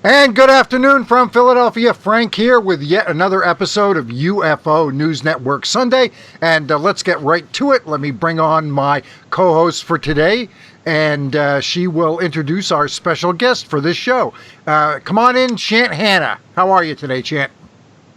And good afternoon from Philadelphia. Frank here with yet another episode of UFO News Network Sunday. And let's get right to it. Let me bring on my co-host for today, and she will introduce our special guest for this show. Come on in, Chant Hannah. How are you today, Chant?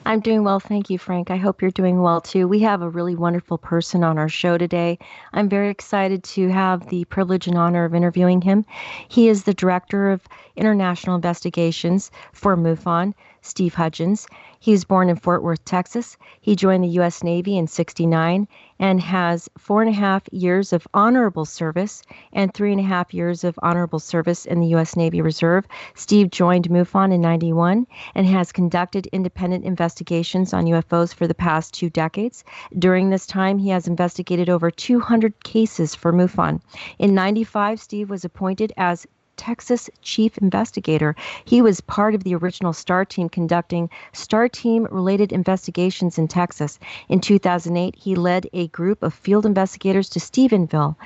I'm doing well, thank you, Frank. I hope you're doing well, too. We have a really wonderful person on our show today. I'm very excited to have the privilege and honor of interviewing him. He is the Director of International Investigations for MUFON, Steve Hudgeons. He was born in Fort Worth, Texas. He joined the U.S. Navy in '69 and has 4.5 years of honorable service and 3.5 years of honorable service in the U.S. Navy Reserve. Steve joined MUFON in '91 and has conducted independent investigations on UFOs for the past 2 decades. During this time, he has investigated over 200 cases for MUFON. In '95, Steve was appointed as Texas Chief Investigator. He was part of the original STAR team conducting STAR team-related investigations in Texas. In 2008, he led a group of field investigators to Stephenville,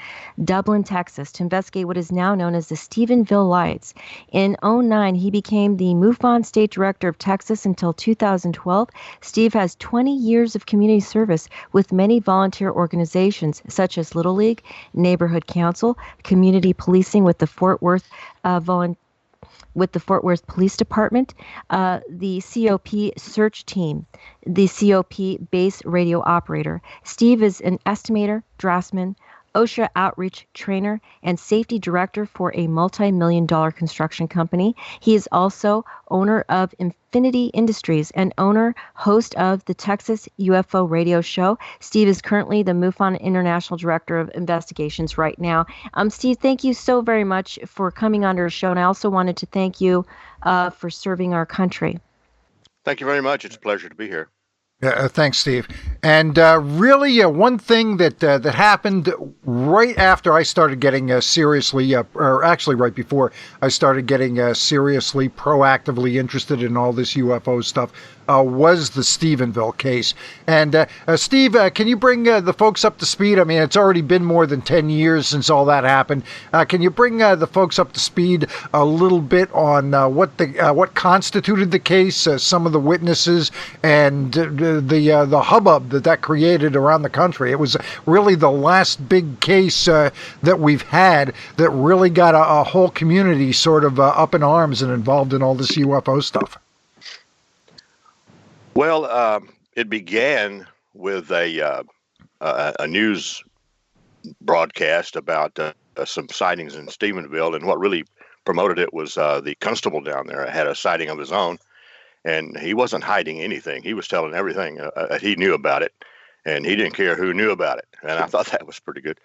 Dublin, Texas, to investigate what is now known as the Stephenville Lights. In '09, he became the MUFON State Director of Texas until 2012. Steve has 20 years of community service with many volunteer organizations such as Little League, Neighborhood Council, Community Policing with the Fort Worth Police Department, the COP search team, the COP base radio operator. Steve is an estimator, draftsman, OSHA outreach trainer, and safety director for a multi-million-dollar construction company. He is also owner of Infinity Industries and host of the Texas UFO radio show. Steve is currently the MUFON International Director of Investigations right now. Steve, thank you so very much for coming on our show, and I also wanted to thank you for serving our country. Thank you very much. It's a pleasure to be here. Thanks, Steve. And really, one thing that happened right after I started getting seriously, or actually right before I started getting seriously, proactively interested in all this UFO stuff, was the Stephenville case. And Steve, can you bring the folks up to speed? I mean, it's already been more than 10 years since all that happened. Can you bring the folks up to speed a little bit on what constituted the case, some of the witnesses, and the hubbub that created around the country? It was really the last big case that we've had that really got a whole community sort of up in arms and involved in all this UFO stuff. Well, it began with a news broadcast about some sightings in Stephenville, and what really promoted it was the constable down there had a sighting of his own, and he wasn't hiding anything. He was telling everything that he knew about it, and he didn't care who knew about it, and I thought that was pretty good.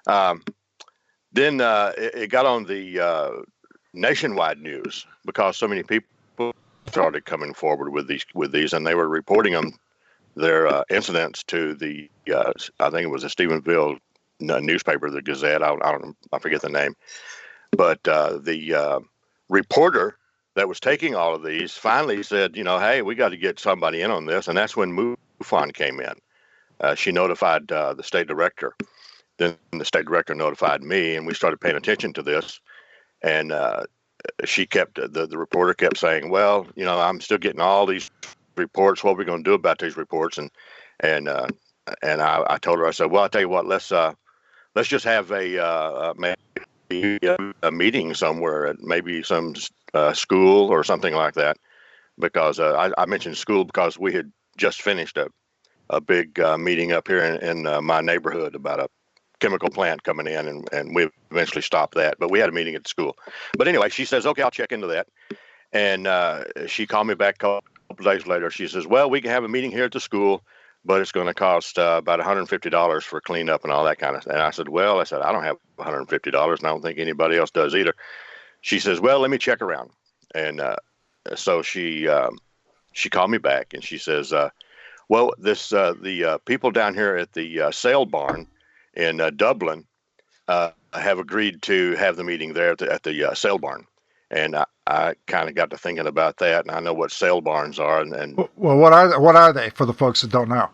Then it got on the nationwide news because so many people started coming forward with these, and they were reporting their incidents to the I think it was the Stephenville newspaper, the Gazette. I forget the name, but the reporter that was taking all of these finally said, hey, we got to get somebody in on this, and that's when MUFON came in. She notified the state director. Then the state director notified me, and we started paying attention to this, and she kept the reporter kept saying, well, I'm still getting all these reports. What are we going to do about these reports? And I told her, I said, well, I'll tell you what, let's just have maybe a meeting somewhere at maybe some school or something like that, because I mentioned school because we had just finished a big meeting up here in my neighborhood about a chemical plant coming in, and we eventually stopped that, but we had a meeting at the school. But anyway, she says, okay, I'll check into that. And she called me back a couple days later. She says, well, we can have a meeting here at the school, but it's going to cost about $150 for cleanup and all that kind of stuff. And I said, I don't have $150, and I don't think anybody else does either. She says, well, let me check around. And so she called me back, and she says, well, the people down here at the sale barn in Dublin have agreed to have the meeting there at the sale barn. And I kind of got to thinking about that, and I know what sale barns are. And well, what are they for the folks that don't know?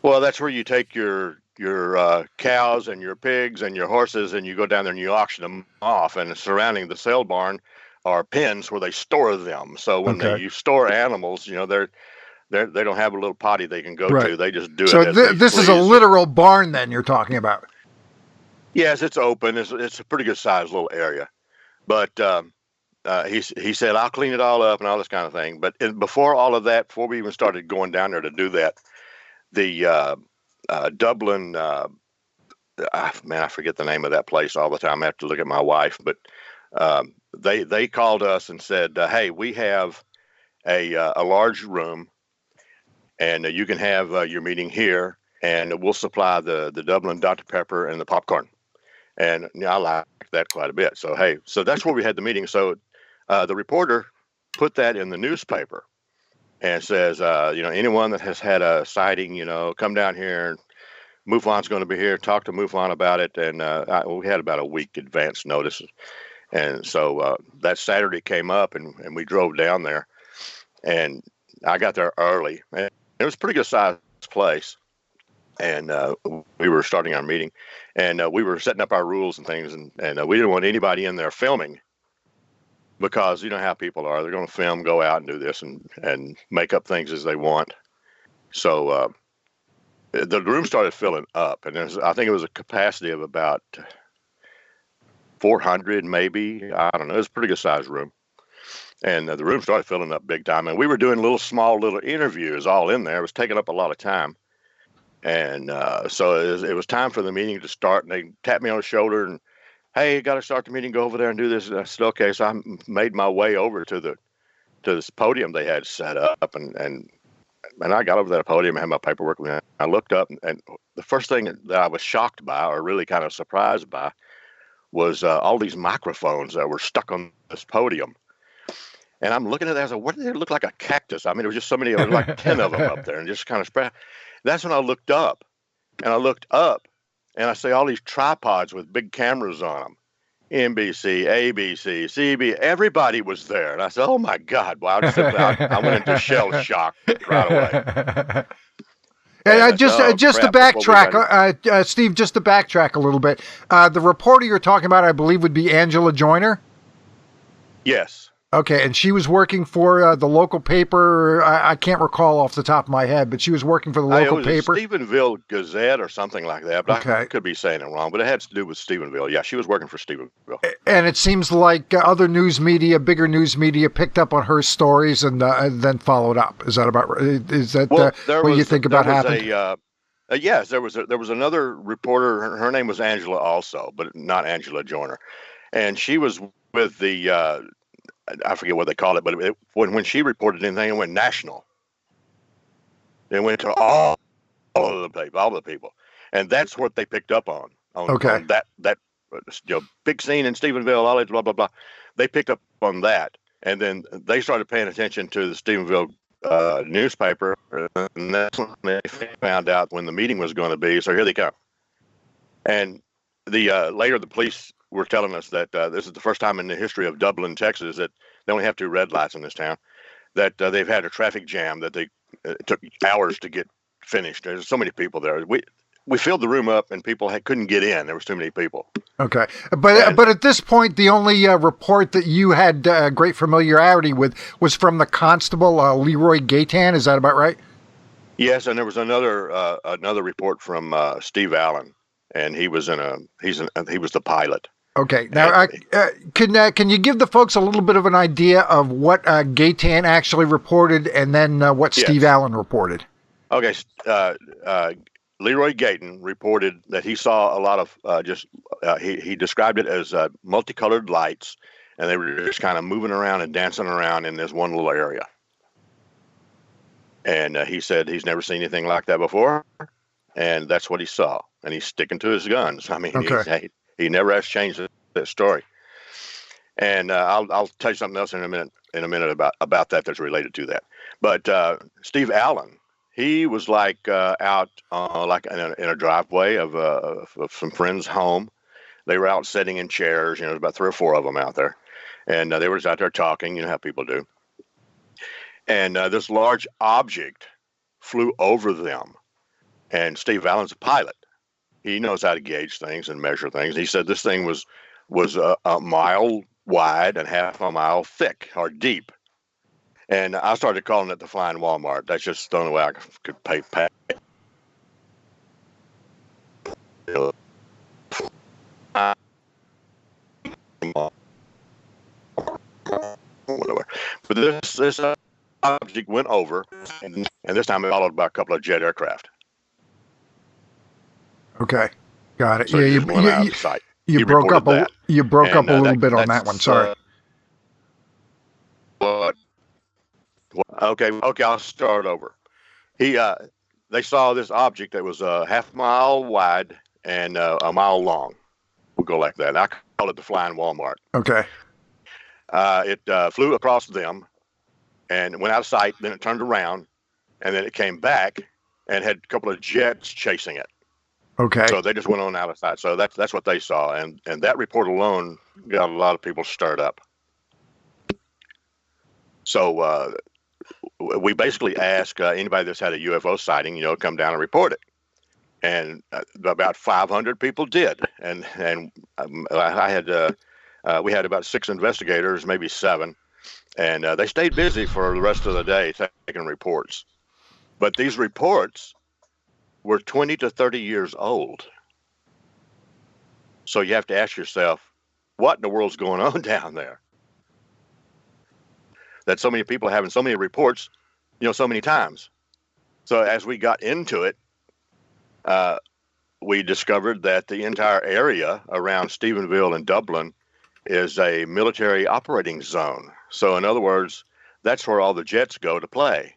Well, that's where you take your cows and your pigs and your horses, and you go down there and you auction them off. And surrounding the sale barn are pens where they store them. So when you store animals, they don't have a little potty they can go Right. to. They just do So it as they this is please. a literal barn then you're talking about. Yes, it's open. It's a pretty good sized little area. But he said, I'll clean it all up and all this kind of thing. But before all of that, before we even started going down there to do that, the Dublin, I forget the name of that place all the time. I have to look at my wife. But they called us and said, hey, we have a large room, and you can have your meeting here, and we'll supply the Dublin Dr. Pepper and the popcorn. And I like that quite a bit. So, hey, so that's where we had the meeting. So the reporter put that in the newspaper and says, anyone that has had a sighting, come down here. MUFON's going to be here. Talk to MUFON about it. And we had about a week advance notice. And so that Saturday came up, and we drove down there. And I got there early. And it was a pretty good sized place. And we were starting our meeting, and we were setting up our rules and things, and we didn't want anybody in there filming, because you know how people are. They're going to film, go out and do this and make up things as they want. So the room started filling up, and I think it was a capacity of about 400 maybe. I don't know. It was a pretty good sized room. And the room started filling up big time, and we were doing small little interviews all in there. It was taking up a lot of time. And so it was time for the meeting to start, and they tapped me on the shoulder and, hey, you got to start the meeting, go over there and do this. And I said, okay. So I made my way over to this podium they had set up, and I got over to that podium and had my paperwork with me. I looked up, and the first thing that I was shocked by, or really kind of surprised by, was all these microphones that were stuck on this podium. And I'm looking at that, I said, what did they look like, a cactus? I mean, there was just so many, there was like 10 of them up there, and just kind of spread. That's when I looked up, and I see all these tripods with big cameras on them. NBC, ABC, CB, everybody was there. And I said, oh my God, wow. I went into shell shock right away. And just to backtrack, Steve, just to backtrack a little bit, the reporter you're talking about, I believe, would be Angela Joyner? Yes. Okay, and she was working for the local paper. I can't recall off the top of my head, but she was working for the local paper. Stephenville Gazette or something like that. But I could be saying it wrong, but it had to do with Stephenville. Yeah, she was working for Stephenville. And it seems like other news media, bigger news media, picked up on her stories and then followed up. Is that about right? Is that what you think about happened? Yes, there was another reporter. Her name was Angela also, but not Angela Joyner. And she was with the... I forget what they call it, but when she reported anything, it went national. It went to all of the people, and that's what they picked up on that big scene in Stephenville, all that blah blah blah. They picked up on that, and then they started paying attention to the Stephenville newspaper, and that's when they found out when the meeting was going to be. So here they come, and later the police were telling us that this is the first time in the history of Dublin, Texas, that they only have 2 red lights in this town, that they've had a traffic jam that they took hours to get finished. There's so many people there. We filled the room up, and people couldn't get in. There was too many people. Okay, but at this point, the only report that you had great familiarity with was from the constable Leroy Gaitan. Is that about right? Yes, and there was another report from Steve Allen, and he was he was the pilot. Okay. Now, can you give the folks a little bit of an idea of what Gaitan actually reported, and then what Steve Allen reported? Okay. Leroy Gaitan reported that he saw a lot of he described it as multicolored lights, and they were just kind of moving around and dancing around in this one little area. And he said he's never seen anything like that before, and that's what he saw. And he's sticking to his guns. I mean, he never has changed that story. And I'll tell you something else in a minute about that that's related to that. But Steve Allen, he was like out like in a driveway of some friends' home. They were out sitting in chairs. There's about 3 or 4 of them out there, and they were just out there talking. You know how people do. And this large object flew over them. And Steve Allen's a pilot. He knows how to gauge things and measure things. He said this thing was a mile wide and half a mile thick or deep. And I started calling it the Flying Walmart. That's just the only way I could pay. Whatever. But this object went over, and this time it followed by a couple of jet aircraft. Okay, got it. So yeah, you broke up a little bit on that one. Sorry. Okay, I'll start over. They saw this object that was half a mile wide and a mile long. We'll go like that. I call it the Flying Walmart. Okay. It flew across them and went out of sight. Then it turned around, and then it came back and had a couple of jets chasing it. Okay. So they just went on out of sight. So that's what they saw, and that report alone got a lot of people stirred up. So we basically asked anybody that's had a UFO sighting, come down and report it. And about 500 people did. And I had we had about 6 investigators, maybe 7, and they stayed busy for the rest of the day taking reports. But these reports were 20 to 30 years old. So you have to ask yourself, what in the world's going on down there? That so many people are having so many reports, so many times. So as we got into it, we discovered that the entire area around Stephenville and Dublin is a military operating zone. So in other words, that's where all the jets go to play.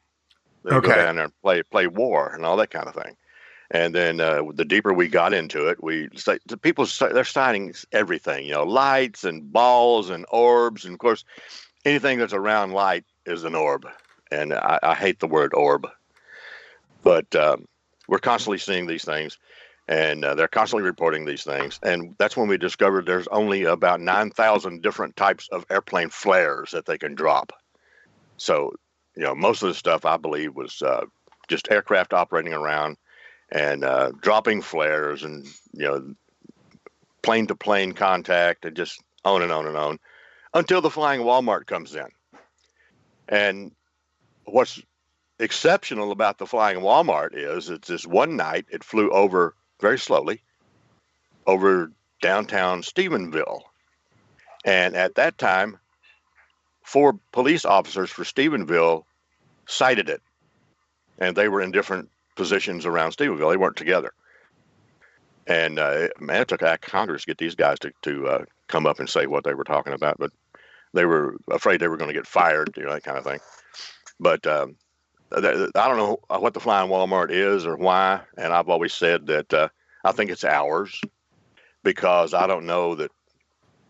They go down there and play war and all that kind of thing. And then the deeper we got into it, they're sighting everything, lights and balls and orbs. And of course, anything that's around light is an orb. And I hate the word orb. But we're constantly seeing these things. And they're constantly reporting these things. And that's when we discovered there's only about 9,000 different types of airplane flares that they can drop. So, most of the stuff, I believe, was just aircraft operating around and dropping flares and, plane-to-plane contact and just on and on and on until the Flying Walmart comes in. And what's exceptional about the Flying Walmart is it's this one night it flew over very slowly over downtown Stephenville. And at that time, 4 police officers for Stephenville sighted it. And they were in different positions around Stephenville. They weren't together. And it took Congress to get these guys to come up and say what they were talking about. But they were afraid they were going to get fired, that kind of thing. But I don't know what the Flying Walmart is or why. And I've always said that I think it's ours because I don't know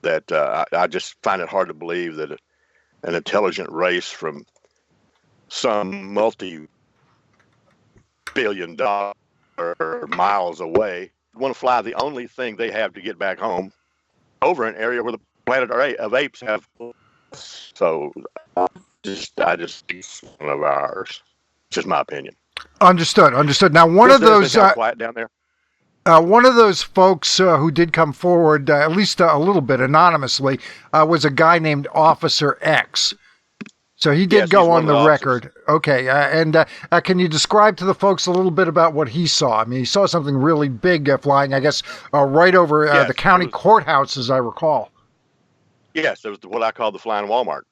that I just find it hard to believe that an intelligent race from some multi-billion-dollar miles away want to fly the only thing they have to get back home over an area where the planet of apes have. So I just think it's one of ours. It's just my opinion. Understood. Now, one of those quiet down there. One of those folks who did come forward, at least a little bit anonymously, was a guy named Officer X. So he did go on the record. Okay. And can you describe to the folks a little bit about what he saw? I mean, he saw something really big flying, I guess, right over the county courthouse, as I recall. Yes, it was what I call the Flying Walmart.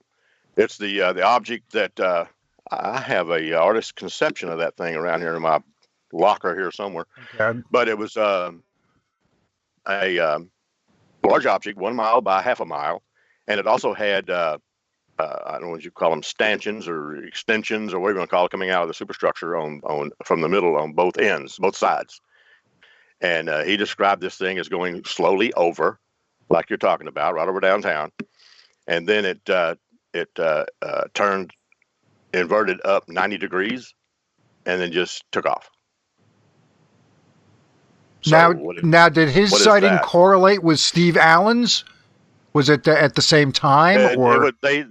It's the object that I have a artist's conception of that thing around here in my locker here somewhere. Okay. But it was a large object, 1 mile by half a mile, and it also had I don't know what you call them, stanchions or extensions or whatever you want to call it, coming out of the superstructure on from the middle on both ends, both sides. And he described this thing as going slowly over, like you're talking about, right over downtown, and then it turned inverted up 90 degrees, and then just took off. So now, did his sighting correlate with Steve Allen's? Was it at the same time, or they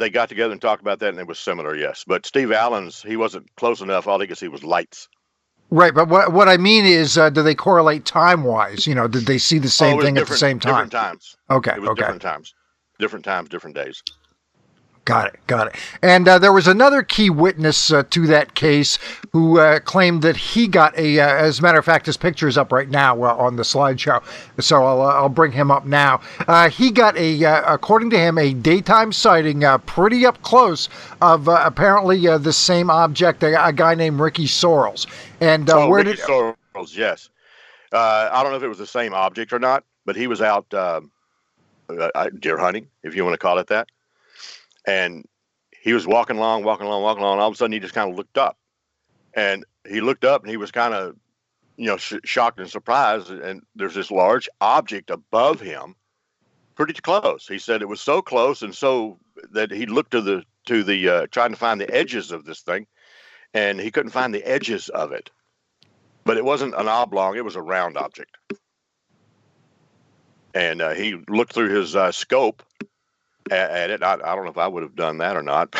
got together and talked about that, and it was similar, yes. But Steve Allen's, he wasn't close enough. All he could see was lights. Right, but what I mean is, do they correlate time-wise? Did they see the same thing at the same time? Different times. Okay, it was different times. different times, different days. Got it. And there was another key witness to that case who claimed that he got as a matter of fact, his picture is up right now on the slideshow, so I'll bring him up now. He got according to him, a daytime sighting pretty up close of apparently the same object, a guy named Ricky Sorrells. And Ricky Sorrells, yes. I don't know if it was the same object or not, but he was out deer hunting, if you want to call it that. And he was walking along. All of a sudden, he just kind of looked up. And he looked up, and he was kind of, shocked and surprised. And there's this large object above him, pretty close. He said it was so close, and so that he looked to the trying to find the edges of this thing, and he couldn't find the edges of it. But it wasn't an oblong; it was a round object. And he looked through his scope at it. I don't know if I would have done that or not,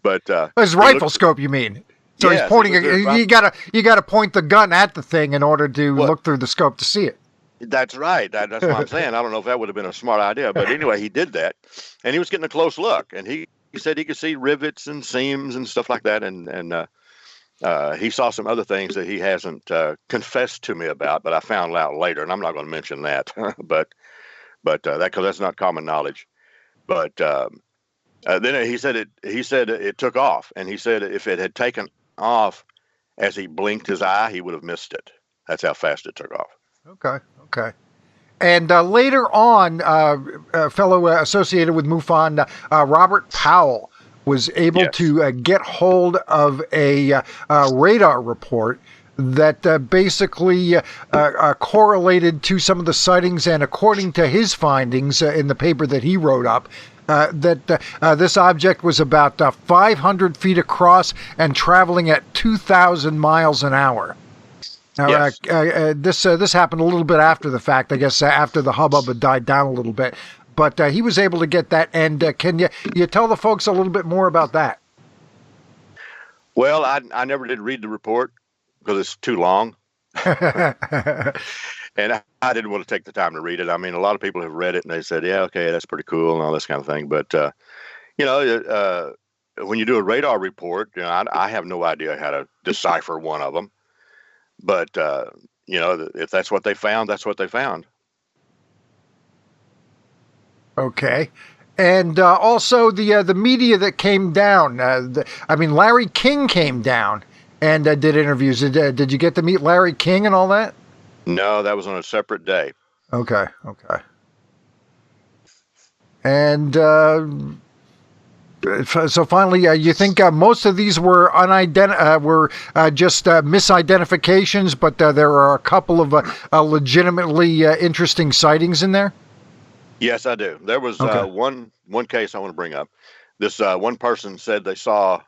but his rifle scope, you mean? So yes, he's pointing. You gotta point the gun at the thing in order to look through the scope to see it. That's right. That's what I'm saying. I don't know if that would have been a smart idea, but anyway, he did that, and he was getting a close look, and he said he could see rivets and seams and stuff like that, and he saw some other things that he hasn't confessed to me about, but I found out later, and I'm not going to mention that, but that because that's not common knowledge. But then he said it took off, and he said if it had taken off as he blinked his eye, he would have missed it. That's how fast it took off. Okay. And later on, a fellow associated with MUFON, Robert Powell, was able to get hold of a radar report that basically correlated to some of the sightings, and according to his findings in the paper that he wrote up, that this object was about 500 feet across and traveling at 2,000 miles an hour. Now, this happened a little bit after the fact, I guess, after the hubbub had died down a little bit. But he was able to get that. And can you tell the folks a little bit more about that? Well, I never did read the report because it's too long. And I didn't want to take the time to read it. I mean, a lot of people have read it and they said, yeah, okay, that's pretty cool and all this kind of thing. But, when you do a radar report, I have no idea how to decipher one of them. But, if that's what they found, that's what they found. Okay. And also the media that came down. Larry King came down and did interviews. Did you get to meet Larry King and all that? No, that was on a separate day. Okay. And so finally, you think most of these were just misidentifications, but there are a couple of legitimately interesting sightings in there? Yes, I do. There was one case I want to bring up. This one person said they saw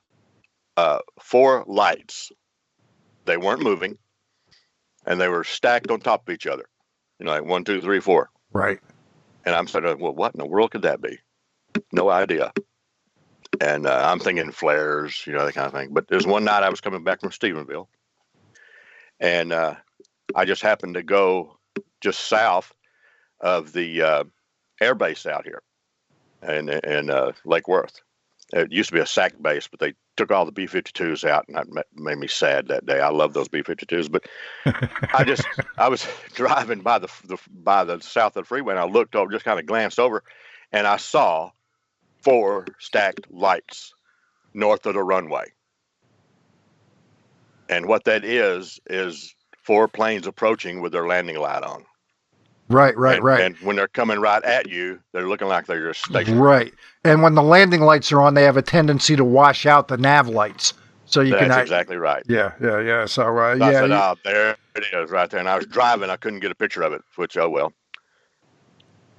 4 lights. They weren't moving, and they were stacked on top of each other. Like 1, 2, 3, 4. Right. And I'm saying, well, what in the world could that be? No idea. And I'm thinking flares, that kind of thing. But there's one night I was coming back from Stephenville, and I just happened to go just south of the air base out here in Lake Worth. It used to be a SAC base, but they took all the B-52s out, and that made me sad that day. I love those B-52s, but I was driving by the south of the freeway, and I looked over, just kind of glanced over, and I saw 4 stacked lights north of the runway. And what that is 4 planes approaching with their landing light on. Right. And when they're coming right at you, they're looking like they're just stationary. Right. And when the landing lights are on, they have a tendency to wash out the nav lights. So That's exactly right. Yeah. So, I said, there it is right there. And I was driving. I couldn't get a picture of it, which, oh, well.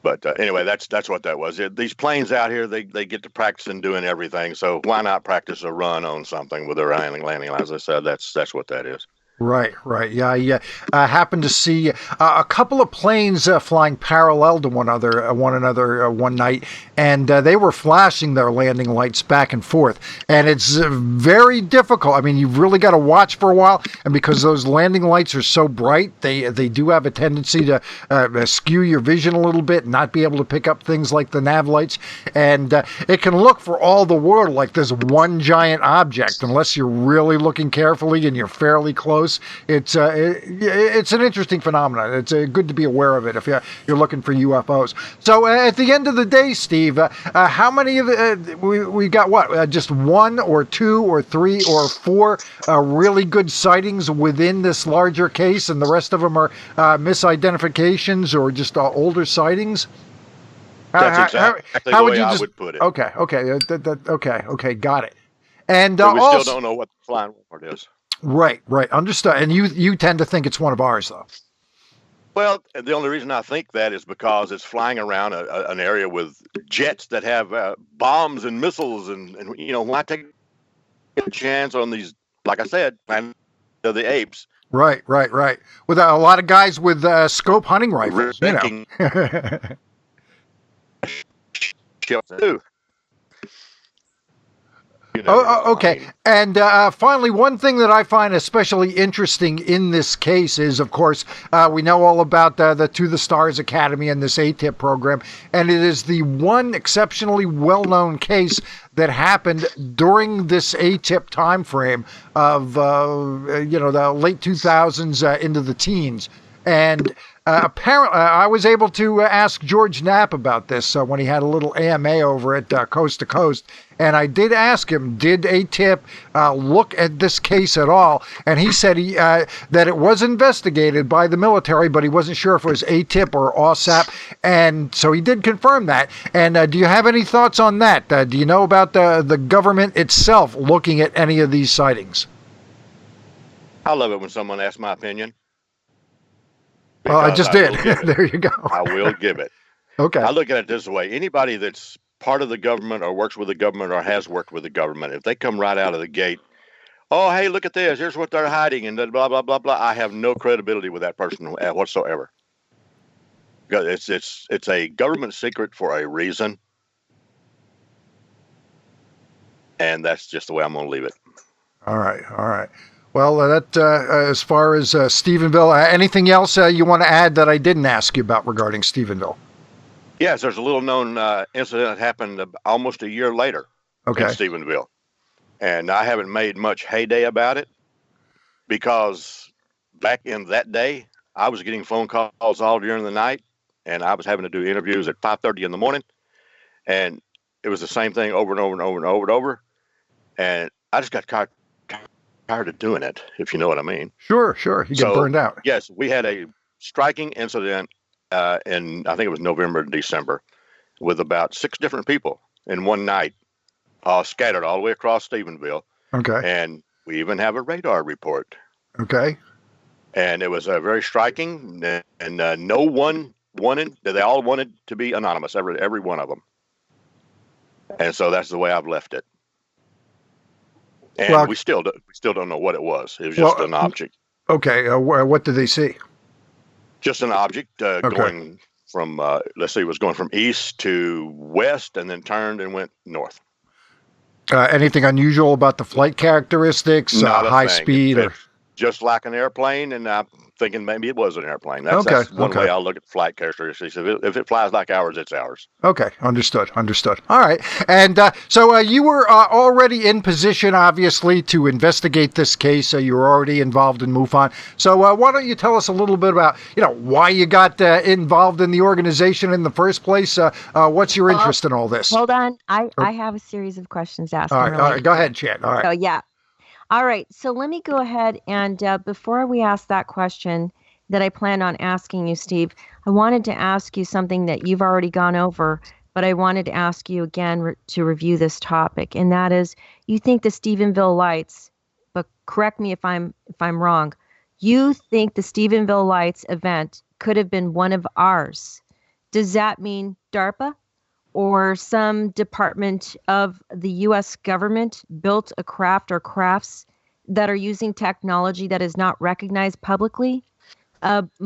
But anyway, that's what that was. These planes out here, they get to practice and doing everything. So why not practice a run on something with their landing lights? I said, that's what that is. Right, right. Yeah, I happened to see a couple of planes flying parallel to one another one night, and they were flashing their landing lights back and forth. And it's very difficult. I mean, you've really got to watch for a while, and because those landing lights are so bright, they do have a tendency to skew your vision a little bit, and not be able to pick up things like the nav lights. And it can look for all the world like there's one giant object, unless you're really looking carefully and you're fairly close. It's an interesting phenomenon. It's good to be aware of it if you're looking for UFOs. So at the end of the day, Steve, how many of we got? What? Just one or two or three or four really good sightings within this larger case, and the rest of them are misidentifications or just older sightings? That's exactly the way I would put it. Okay, okay, got it. And we still don't know what the flying report is. Right, understood. And you tend to think it's one of ours, though. Well, the only reason I think that is because it's flying around an area with jets that have bombs and missiles, and when I take a chance on these, like I said, the apes. Right. With a lot of guys with scope hunting rifles, Too. Okay. And finally, one thing that I find especially interesting in this case is, of course, we know all about the To the Stars Academy and this ATIP program, and it is the one exceptionally well-known case that happened during this ATIP time frame of the late 2000s into the teens. And apparently, I was able to ask George Knapp about this when he had a little AMA over at Coast to Coast. And I did ask him, did ATIP look at this case at all? And he said that it was investigated by the military, but he wasn't sure if it was ATIP or OSAP. And so he did confirm that. And do you have any thoughts on that? Do you know about the government itself looking at any of these sightings? I love it when someone asks my opinion. Well, I just did. There you go. I will give it. Okay. I look at it this way. Anybody that's part of the government or works with the government or has worked with the government, if they come right out of the gate, oh, hey, look at this. Here's what they're hiding and blah, blah, blah, blah. I have no credibility with that person whatsoever. Because it's a government secret for a reason. And that's just the way I'm going to leave it. All right. Well, as far as Stephenville, anything else you want to add that I didn't ask you about regarding Stephenville? Yes, there's a little known incident that happened almost a year later in Stephenville. And I haven't made much heyday about it because back in that day, I was getting phone calls all during the night, and I was having to do interviews at 5:30 in the morning. And it was the same thing over and over and over and over and over. And I just got tired of doing it, if you know what I mean. Sure. You get burned out. Yes, we had a striking incident in, I think it was November and December, with about 6 different people in one night, scattered all the way across Stephenville. Okay. And we even have a radar report. Okay. And it was very striking, and no one wanted, they all wanted to be anonymous, every one of them. And so that's the way I've left it. And we still don't know what it was. It was just an object. Okay. What did they see? Just an object going from, it was going from east to west and then turned and went north. Anything unusual about the flight characteristics, high speed? It's just like an airplane, and I'm thinking maybe it was an airplane. That's one way I look at flight characteristics. If it flies like ours, it's ours. Okay, understood. All right. And so you were already in position, obviously, to investigate this case. You were already involved in MUFON. So why don't you tell us a little bit about, why you got involved in the organization in the first place? What's your interest in all this? Hold on. I have a series of questions asked. All right. Go ahead, Chan. All right. So, yeah. All right, so let me go ahead and before we ask that question that I planned on asking you, Steve, I wanted to ask you something that you've already gone over, but I wanted to ask you again to review this topic, and that is, you think the Stephenville Lights, but correct me if I'm wrong, you think the Stephenville Lights event could have been one of ours. Does that mean DARPA? Or some department of the U.S. government built a craft or crafts that are using technology that is not recognized publicly,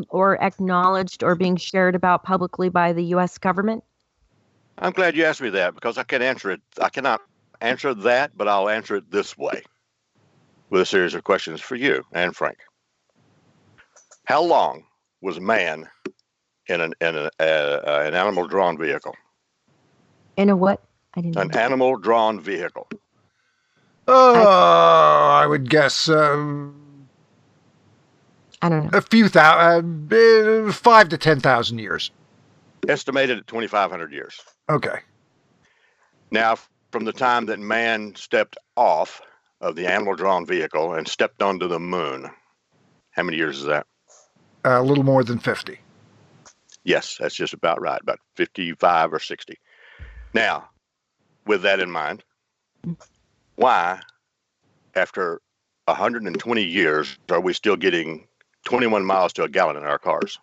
or acknowledged or being shared about publicly by the U.S. government? I'm glad you asked me that because I can answer it. I cannot answer that, but I'll answer it this way with a series of questions for you and Frank. How long was man in an animal-drawn vehicle? In a what? I didn't An know. animal-drawn vehicle. I would guess I don't know. a few 5 to 10,000 years. Estimated at 2,500 years. Okay. Now, from the time that man stepped off of the animal-drawn vehicle and stepped onto the moon, how many years is that? A little more than 50. Yes, that's just about right, about 55 or 60. Now, with that in mind, why, after 120 years, are we still getting 21 miles to a gallon in our cars?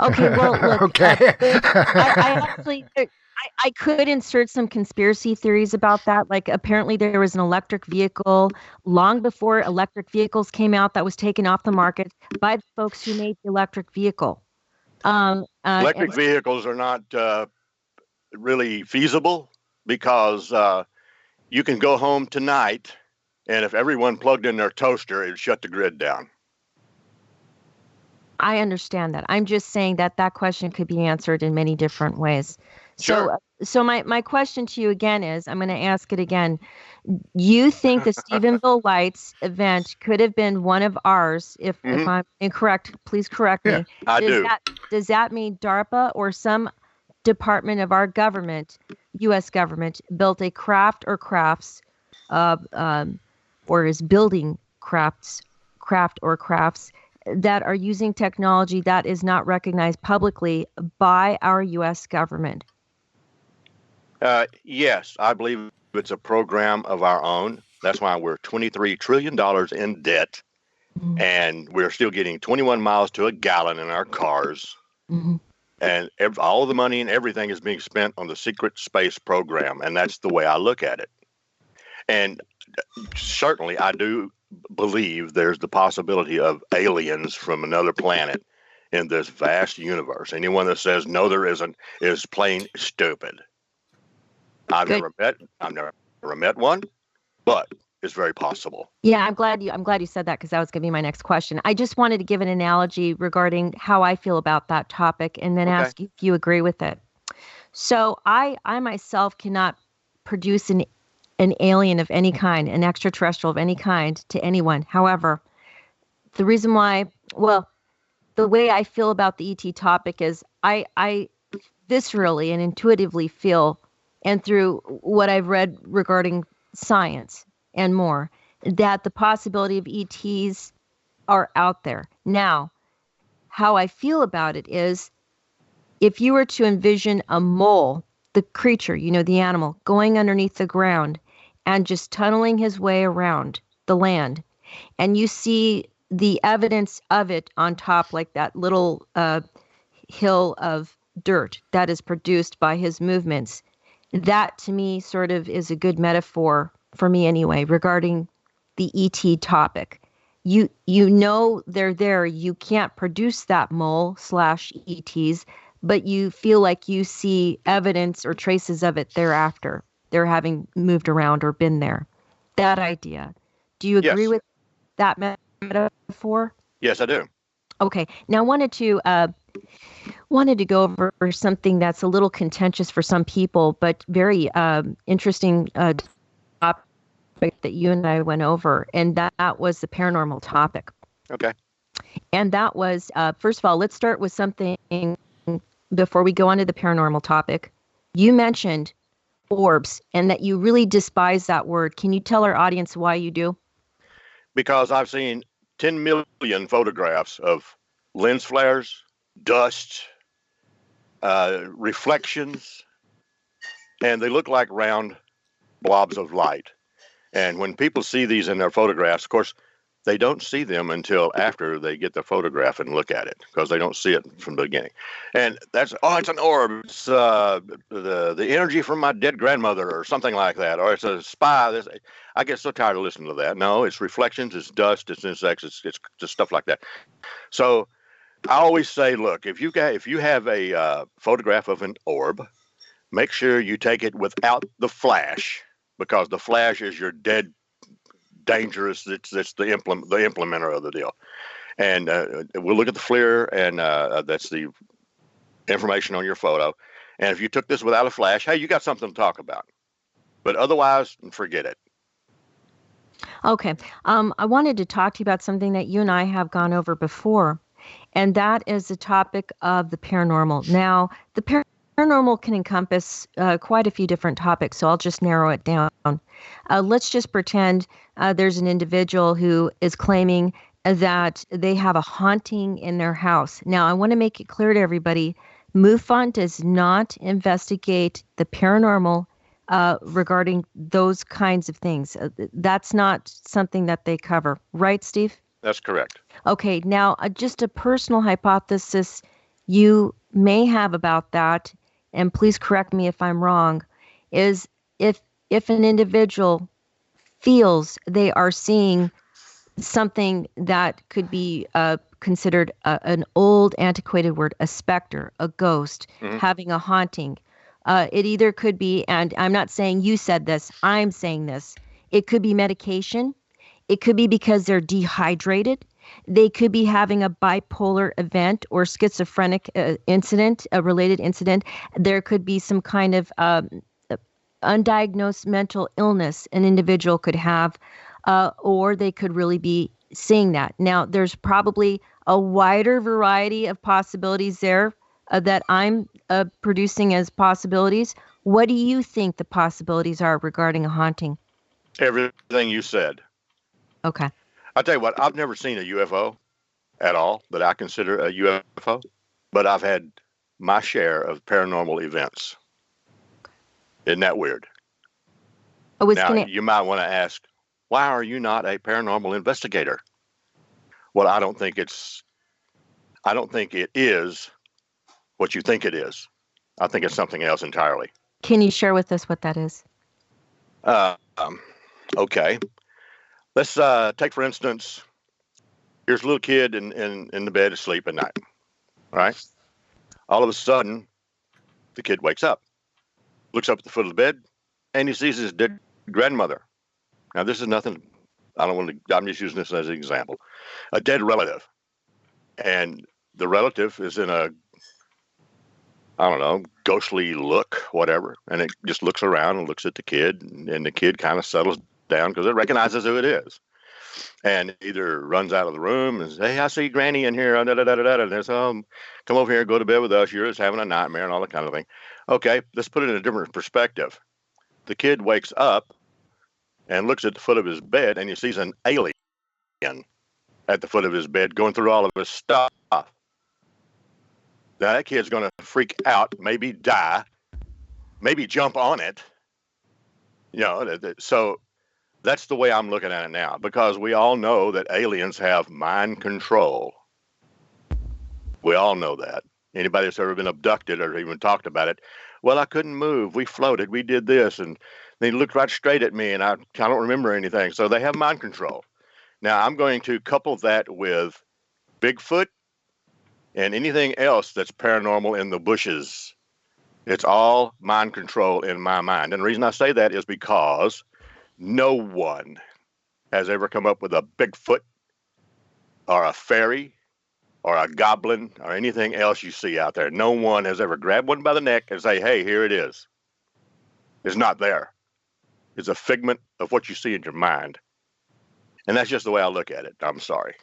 Okay, well, look. Okay. I actually, I could insert some conspiracy theories about that. Like, apparently there was an electric vehicle long before electric vehicles came out that was taken off the market by the folks who made the electric vehicle. Electric vehicles are not really feasible because you can go home tonight, and if everyone plugged in their toaster, it'd shut the grid down. I understand that. I'm just saying that that question could be answered in many different ways. Sure. So my question to you again is, I'm going to ask it again. You think the Stephenville Lights event could have been one of ours? If I'm incorrect, please correct me. I do. Does that mean DARPA or some department of our government, U.S. government, built a craft or crafts, or is building craft or crafts that are using technology that is not recognized publicly by our U.S. government? Yes, I believe it's a program of our own. That's why we're $23 trillion in debt, and we're still getting 21 miles to a gallon in our cars. And all the money and everything is being spent on the secret space program, and that's the way I look at it. And certainly I do believe there's the possibility of aliens from another planet in this vast universe. Anyone that says no there isn't is plain stupid. I've never met one, but it's very possible. Yeah, I'm glad you said that, because that was going to be my next question. I just wanted to give an analogy regarding how I feel about that topic, and then ask if you agree with it. So I myself cannot produce an alien of any kind, an extraterrestrial of any kind, to anyone. However, the reason why, the way I feel about the ET topic is I viscerally and intuitively feel, and through what I've read regarding science and more, that the possibility of ETs are out there. Now, how I feel about it is, if you were to envision a mole, the creature, the animal, going underneath the ground and just tunneling his way around the land, and you see the evidence of it on top, like that little hill of dirt that is produced by his movements, that to me sort of is a good metaphor, for me anyway, regarding the ET topic. You know they're there. You can't produce that mole/ETs, but you feel like you see evidence or traces of it thereafter. They're having moved around or been there. That idea. Do you agree with that metaphor? Yes, I do. Okay. Now, I wanted to go over something that's a little contentious for some people, but very interesting topic that you and I went over, and that was the paranormal topic. Okay. And that was, first of all, let's start with something before we go on to the paranormal topic. You mentioned orbs, and that you really despise that word. Can you tell our audience why you do? Because I've seen 10 million photographs of lens flares, dust, reflections, and they look like round blobs of light. And when people see these in their photographs, of course, they don't see them until after they get the photograph and look at it, because they don't see it from the beginning. And that's, it's an orb. It's the energy from my dead grandmother or something like that. Or it's a spy. I get so tired of listening to that. No, it's reflections, it's dust, it's insects, it's just stuff like that. So I always say, look, if you have a photograph of an orb, make sure you take it without the flash, because the flash is your dead dangerous. It's the implementer of the deal. And we'll look at the FLIR, and that's the information on your photo. And if you took this without a flash, hey, you got something to talk about. But otherwise, forget it. Okay. I wanted to talk to you about something that you and I have gone over before, and that is the topic of the paranormal. Now, the paranormal can encompass quite a few different topics, so I'll just narrow it down. Let's just pretend there's an individual who is claiming that they have a haunting in their house. Now, I want to make it clear to everybody, MUFON does not investigate the paranormal regarding those kinds of things. That's not something that they cover. Right, Steve? That's correct. Okay, now just a personal hypothesis you may have about that, and please correct me if I'm wrong, is if an individual feels they are seeing something that could be considered an old antiquated word, a specter, a ghost, having a haunting, it either could be, and I'm not saying you said this, I'm saying this, it could be medication, it could be because they're dehydrated, they could be having a bipolar event or schizophrenic incident, a related incident. There could be some kind of undiagnosed mental illness an individual could have, or they could really be seeing that. Now, there's probably a wider variety of possibilities there that I'm producing as possibilities. What do you think the possibilities are regarding a haunting? Everything you said. Okay. I'll tell you what, I've never seen a UFO at all that I consider a UFO, but I've had my share of paranormal events. Isn't that weird? You might want to ask, why are you not a paranormal investigator? Well, I don't think it is what you think it is. I think it's something else entirely. Can you share with us what that is? Okay. Let's take, for instance, here's a little kid in the bed asleep at night, right? All of a sudden, the kid wakes up, looks up at the foot of the bed, and he sees his dead grandmother. Now, this is nothing, I'm just using this as an example. A dead relative. And the relative is in a, ghostly look, whatever. And it just looks around and looks at the kid, and the kid kind of settles down because it recognizes who it is. And either runs out of the room and says, hey, I see Granny in here, and there's, come over here, go to bed with us, you're just having a nightmare and all that kind of thing. Okay, let's put it in a different perspective. The kid wakes up and looks at the foot of his bed, and he sees an alien at the foot of his bed going through all of his stuff. Now, that kid's going to freak out, maybe die, maybe jump on it. So that's the way I'm looking at it now, because we all know that aliens have mind control. We all know that. Anybody that's ever been abducted or even talked about it, well, I couldn't move. We floated. We did this. And they looked right straight at me, and I don't remember anything. So they have mind control. Now, I'm going to couple that with Bigfoot and anything else that's paranormal in the bushes. It's all mind control in my mind. And the reason I say that is because no one has ever come up with a Bigfoot or a fairy or a goblin or anything else you see out there. No one has ever grabbed one by the neck and say, hey, here it is. It's not there. It's a figment of what you see in your mind. And that's just the way I look at it. I'm sorry.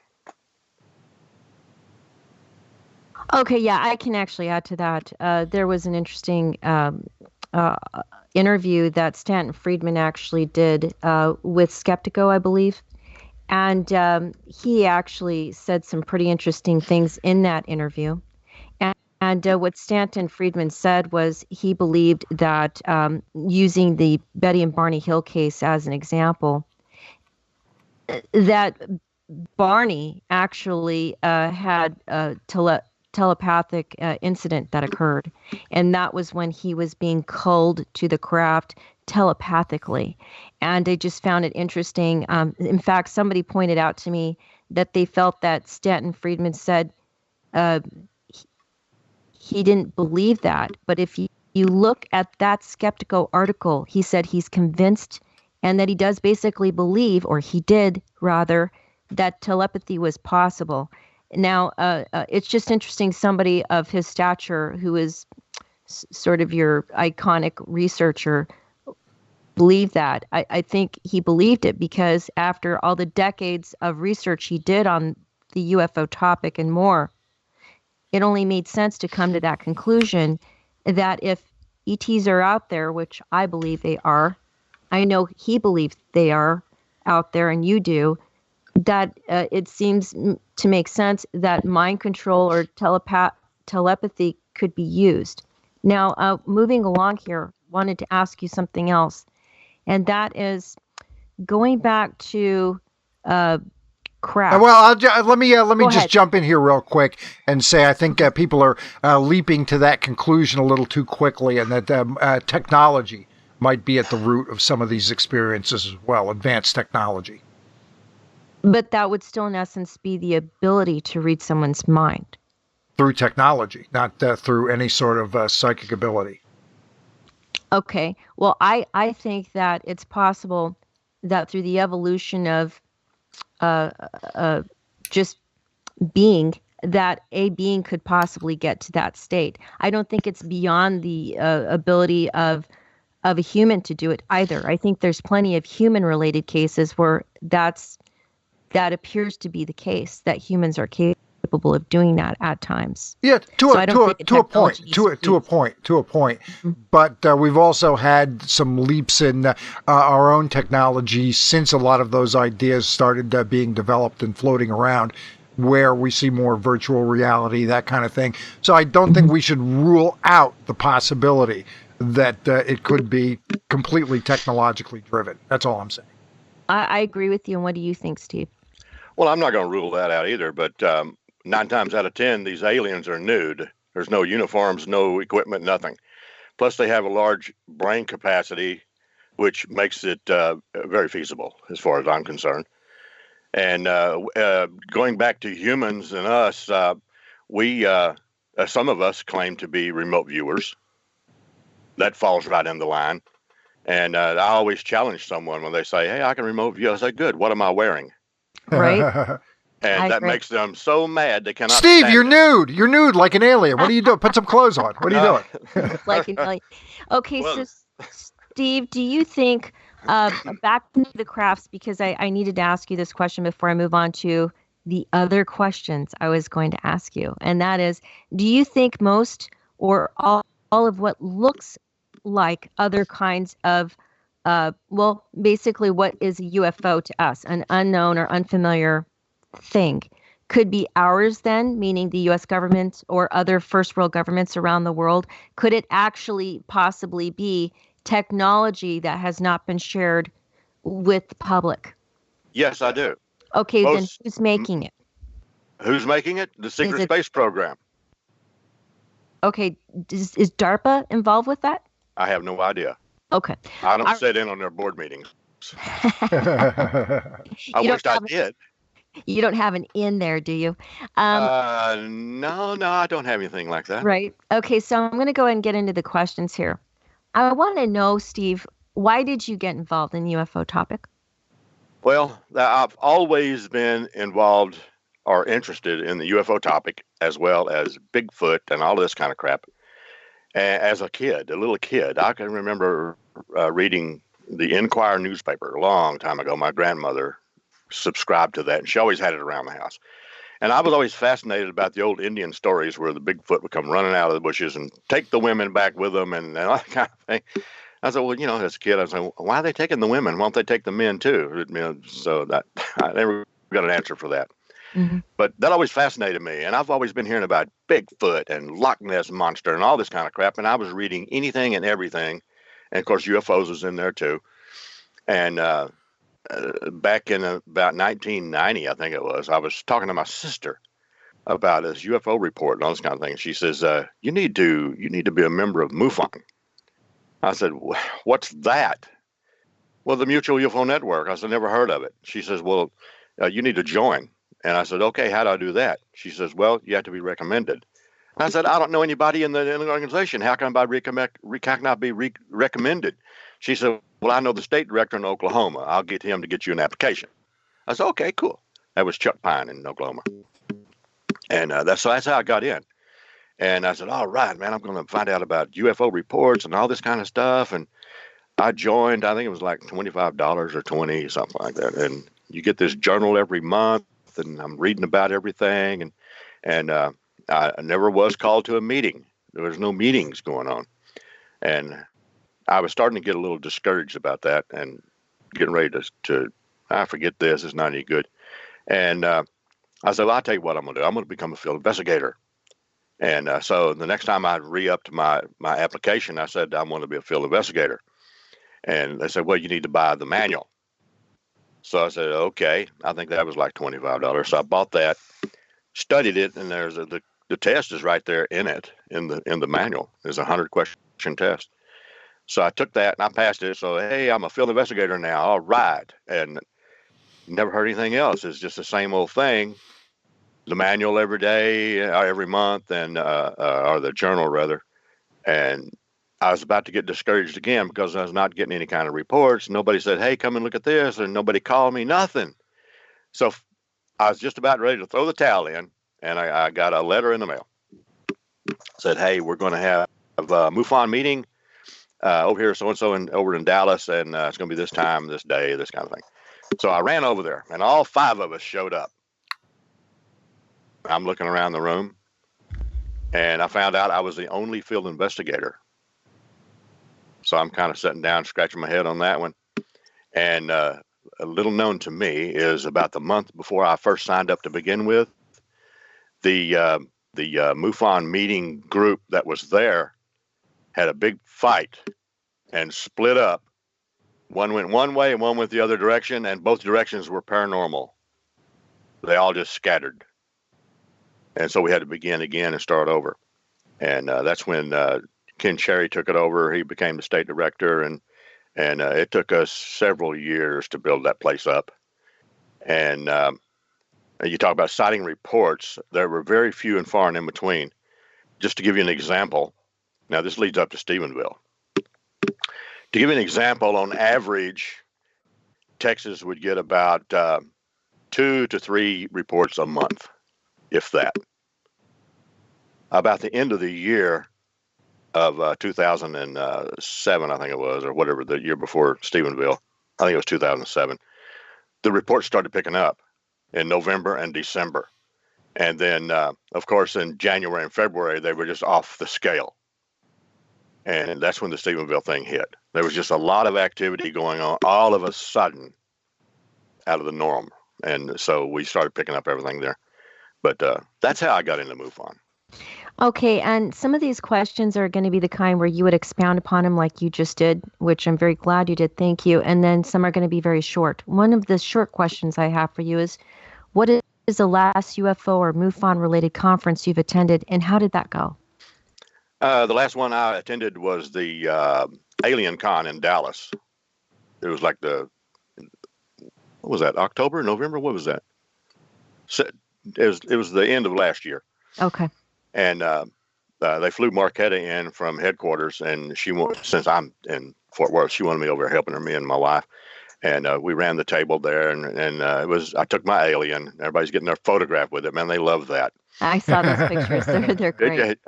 Okay, yeah, I can actually add to that. There was an interesting interview that Stanton Friedman actually did with Skeptico, I believe. And he actually said some pretty interesting things in that interview. And what Stanton Friedman said was he believed that using the Betty and Barney Hill case as an example, that Barney actually had a telepathic incident that occurred, and that was when he was being culled to the craft telepathically. And I just found it interesting. In fact, somebody pointed out to me that they felt that Stanton Friedman said uh, he didn't believe that. But if you look at that skeptical article, he said he's convinced and that he does basically believe, or he did rather, that telepathy was possible. Now, it's just interesting somebody of his stature, who is sort of your iconic researcher, believed that. I think he believed it because after all the decades of research he did on the UFO topic and more, it only made sense to come to that conclusion that if ETs are out there, which I believe they are, I know he believes they are out there and you do, that it seems to make sense that mind control or telepathy could be used. Now, moving along here, wanted to ask you something else, and that is going back to craft. Well, let me Go just ahead. jump in here real quick and say I think people are leaping to that conclusion a little too quickly, and that technology might be at the root of some of these experiences as well, advanced technology. But that would still, in essence, be the ability to read someone's mind. Through technology, not through any sort of psychic ability. Okay. Well, I think that it's possible that through the evolution of just being, that a being could possibly get to that state. I don't think it's beyond the ability of a human to do it either. I think there's plenty of human-related cases where that appears to be the case, that humans are capable of doing that at times. Yeah, to a point. Mm-hmm. But we've also had some leaps in our own technology since a lot of those ideas started being developed and floating around, where we see more virtual reality, that kind of thing. So I don't think we should rule out the possibility that it could be completely technologically driven. That's all I'm saying. I agree with you. And what do you think, Steve? Well, I'm not going to rule that out either, but 9 times out of 10, these aliens are nude. There's no uniforms, no equipment, nothing. Plus, they have a large brain capacity, which makes it very feasible, as far as I'm concerned. And going back to humans and us, we some of us claim to be remote viewers. That falls right in the line. And I always challenge someone when they say, "Hey, I can remote view." I say, "Good. What am I wearing?" Right. And that makes them so mad they cannot. Steve, you're nude. You're nude like an alien. What are you doing? Put some clothes on. What are you doing? Like an alien. Okay, well, so Steve, do you think back to the crafts, because I needed to ask you this question before I move on to the other questions I was going to ask you, and that is, do you think most or all of what looks like other kinds of basically what is a UFO to us, an unknown or unfamiliar thing, could be ours then, meaning the U.S. government or other first world governments around the world? Could it actually possibly be technology that has not been shared with the public? Yes, I do. Okay, then who's making it? Who's making it? The secret space program. Okay, is DARPA involved with that? I have no idea. Okay. I don't sit in on their board meetings. I wish I did. You don't have an in there, do you? No, I don't have anything like that. Right. Okay, so I'm going to go ahead and get into the questions here. I want to know, Steve, why did you get involved in the UFO topic? Well, I've always been involved or interested in the UFO topic, as well as Bigfoot and all this kind of crap. As a little kid, I can remember reading the Enquirer newspaper a long time ago. My grandmother subscribed to that, and she always had it around the house. And I was always fascinated about the old Indian stories where the Bigfoot would come running out of the bushes and take the women back with them and all that kind of thing. I said, well, as a kid, I was like, why are they taking the women? Why don't they take the men too? So that I never got an answer for that. Mm-hmm. But that always fascinated me. And I've always been hearing about Bigfoot and Loch Ness Monster and all this kind of crap. And I was reading anything and everything. And of course, UFOs was in there too. And back in about 1990, I think it was, I was talking to my sister about this UFO report and all this kind of thing. She says, you need to be a member of MUFON. I said, what's that? Well, the Mutual UFO Network. I said, never heard of it. She says, well, you need to join. And I said, okay, how do I do that? She says, well, you have to be recommended. And I said, I don't know anybody in the organization. How can I be recommended? She said, well, I know the state director in Oklahoma. I'll get him to get you an application. I said, okay, cool. That was Chuck Pine in Oklahoma. And that's how I got in. And I said, all right, man, I'm going to find out about UFO reports and all this kind of stuff. And I joined, I think it was like $25 or $20, something like that. And you get this journal every month, and I'm reading about everything. And I never was called to a meeting. There was no meetings going on. And I was starting to get a little discouraged about that and getting ready to I forget this, it's not any good. And I said, well, I'll tell you what I'm going to do. I'm going to become a field investigator. And so the next time I re-upped my application, I said, I want to be a field investigator. And they said, well, you need to buy the manual. So I said, okay. I think that was like $25. So I bought that, studied it, and there's the test is right there in the manual. There's a 100-question test. So I took that and I passed it. So, hey, I'm a field investigator now. All right. And never heard anything else. It's just the same old thing. The manual every day, or every month, and or the journal rather. And I was about to get discouraged again because I was not getting any kind of reports. Nobody said, hey, come and look at this. And nobody called me, nothing. So I was just about ready to throw the towel in. And I got a letter in the mail. Said, hey, we're going to have a MUFON meeting over here, so-and-so, over in Dallas. And it's going to be this time, this day, this kind of thing. So I ran over there, and all 5 of us showed up. I'm looking around the room, and I found out I was the only field investigator. So I'm kind of sitting down, scratching my head on that one. And a little known to me is about the month before I first signed up to begin with, the MUFON meeting group that was there had a big fight and split up. One went one way and one went the other direction, and both directions were paranormal. They all just scattered. And so we had to begin again and start over. And that's when Ken Cherry took it over. He became the state director, and it took us several years to build that place up. And you talk about sighting reports. There were very few and far and in between. Just to give you an example, now this leads up to Stephenville. To give you an example, on average, Texas would get about 2 to 3 reports a month, if that. About the end of the year of 2007, I think it was, or whatever, the year before Stephenville, I think it was 2007, the reports started picking up in November and December. And then, of course, in January and February, they were just off the scale. And that's when the Stephenville thing hit. There was just a lot of activity going on all of a sudden out of the norm. And so we started picking up everything there. But that's how I got into MUFON. Okay, and some of these questions are going to be the kind where you would expound upon them like you just did, which I'm very glad you did. Thank you. And then some are going to be very short. One of the short questions I have for you is, what is the last UFO or MUFON-related conference you've attended, and how did that go? The last one I attended was the Alien Con in Dallas. It was like what was that, October, November? What was that? It was the end of last year. Okay. And they flew Marquetta in from headquarters, and since I'm in Fort Worth, she wanted me over helping her, me and my wife. And we ran the table there, and I took my alien. Everybody's getting their photograph with it, man. They love that. I saw those pictures. They're great.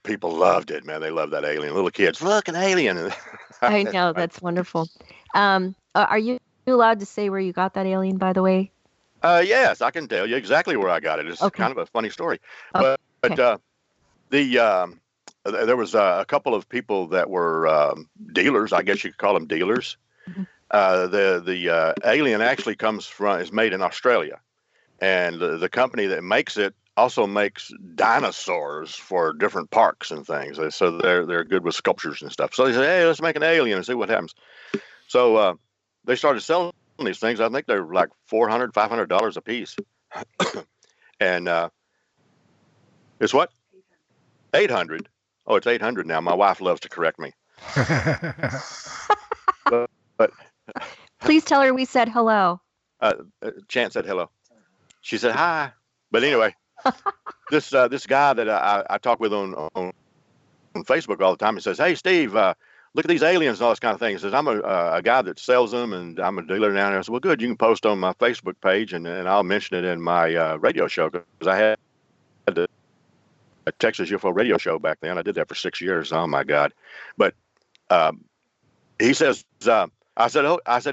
People loved it, man. They loved that alien. Little kids, look, an alien. I know, that's wonderful. Are you allowed to say where you got that alien, by the way? Yes, I can tell you exactly where I got it. It's kind of a funny story. Okay. But there was a couple of people that were dealers. I guess you could call them dealers. Mm-hmm. The alien actually is made in Australia, and the company that makes it also makes dinosaurs for different parks and things. So they're good with sculptures and stuff. So they said, hey, let's make an alien and see what happens. So they started selling these things. I think they're like $400, $500 a piece. And it's what? 800. Oh, it's 800 now. My wife loves to correct me. but Please tell her we said hello. Chance said hello. She said hi. But anyway, this guy that I talk with on Facebook all the time, he says, "Hey, Steve, look at these aliens and all this kind of thing." He says, "I'm a guy that sells them, and I'm a dealer down there." I said, "Well, good. You can post on my Facebook page, and I'll mention it in my radio show, because I had a Texas UFO radio show back then. I did that for 6 years. Oh my God!" But he says, I said,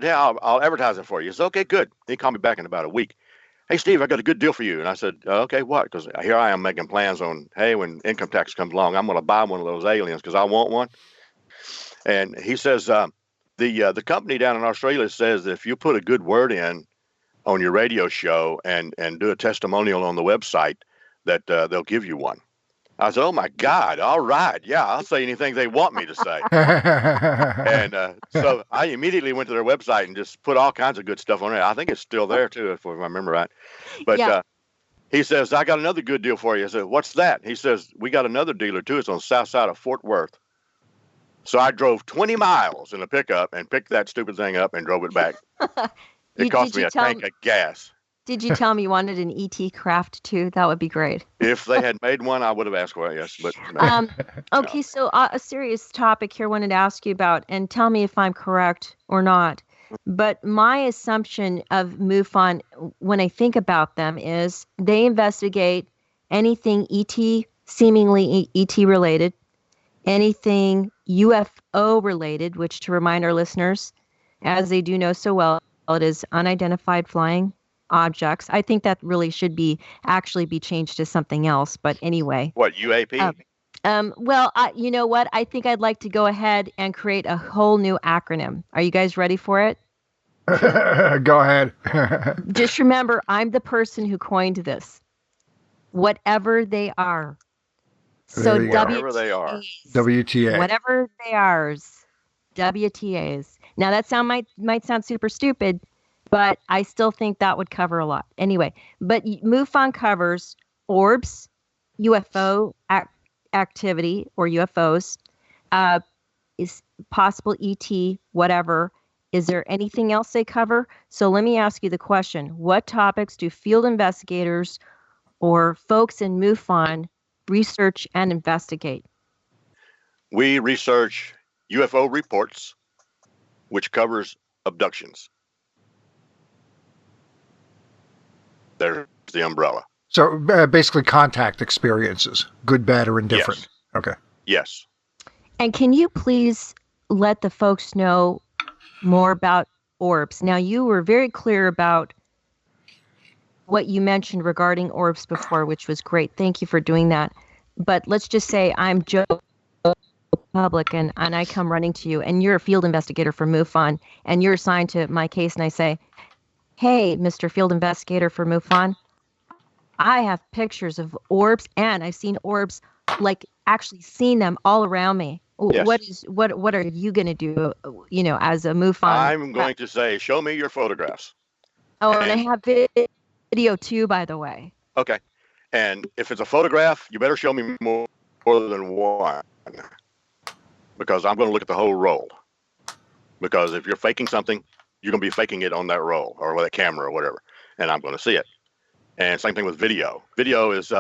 "Hey, I'll advertise it for you." He said, "Okay, good." He called me back in about a week. "Hey, Steve, I got a good deal for you." And I said, "Okay, what?" Because here I am making plans on, hey, when income tax comes along, I'm going to buy one of those aliens because I want one. And he says, the company down in Australia says that if you put a good word in on your radio show and do a testimonial on the website, that they'll give you one. I said, "Oh my God, all right, yeah, I'll say anything they want me to say." And so I immediately went to their website and just put all kinds of good stuff on it. I think it's still there too, if I remember right. But Yeah. he says, "I got another good deal for you." I said, "What's that?" He says, "We got another dealer too. It's on the south side of Fort Worth." So I drove 20 miles in a pickup and picked that stupid thing up and drove it back. It cost me a tank of gas. Did you tell me you wanted an ET craft too? That would be great. If they had made one, I would have asked for it, yes. But no. Okay, so a serious topic here I wanted to ask you about, and tell me if I'm correct or not. But my assumption of MUFON, when I think about them, is they investigate anything ET, seemingly ET related, anything UFO related, which, to remind our listeners, as they do know so well, it is unidentified flying objects. I think that really should actually be changed to something else. But anyway. What, UAP? Well, you know what? I think I'd like to go ahead and create a whole new acronym. Are you guys ready for it? Go ahead. Just remember, I'm the person who coined this. Whatever they are. So whatever they are. WTA. Whatever they are. WTAs. Now that might sound super stupid, but I still think that would cover a lot. Anyway, but MUFON covers orbs, UFO activity or UFOs, is possible ET, whatever. Is there anything else they cover? So let me ask you the question. What topics do field investigators or folks in MUFON research and investigate? We research UFO reports, which covers abductions. There's the umbrella. So basically contact experiences, good, bad, or indifferent. Yes. Okay. Yes. And can you please let the folks know more about orbs? Now, you were very clear about what you mentioned regarding orbs before, which was great. Thank you for doing that. But let's just say I'm Joe Public and I come running to you and you're a field investigator for MUFON and you're assigned to my case and I say, "Hey, Mr. Field Investigator for MUFON, I have pictures of orbs and I've seen orbs, like actually seen them all around me. Yes. What are you going to do, as a MUFON?" I'm going to say, "Show me your photographs." Oh, and I have video too, by the way. Okay. And if it's a photograph, you better show me more than one, because I'm going to look at the whole roll. Because if you're faking something, you're going to be faking it on that roll or with a camera or whatever, and I'm going to see it. And same thing with video. Video is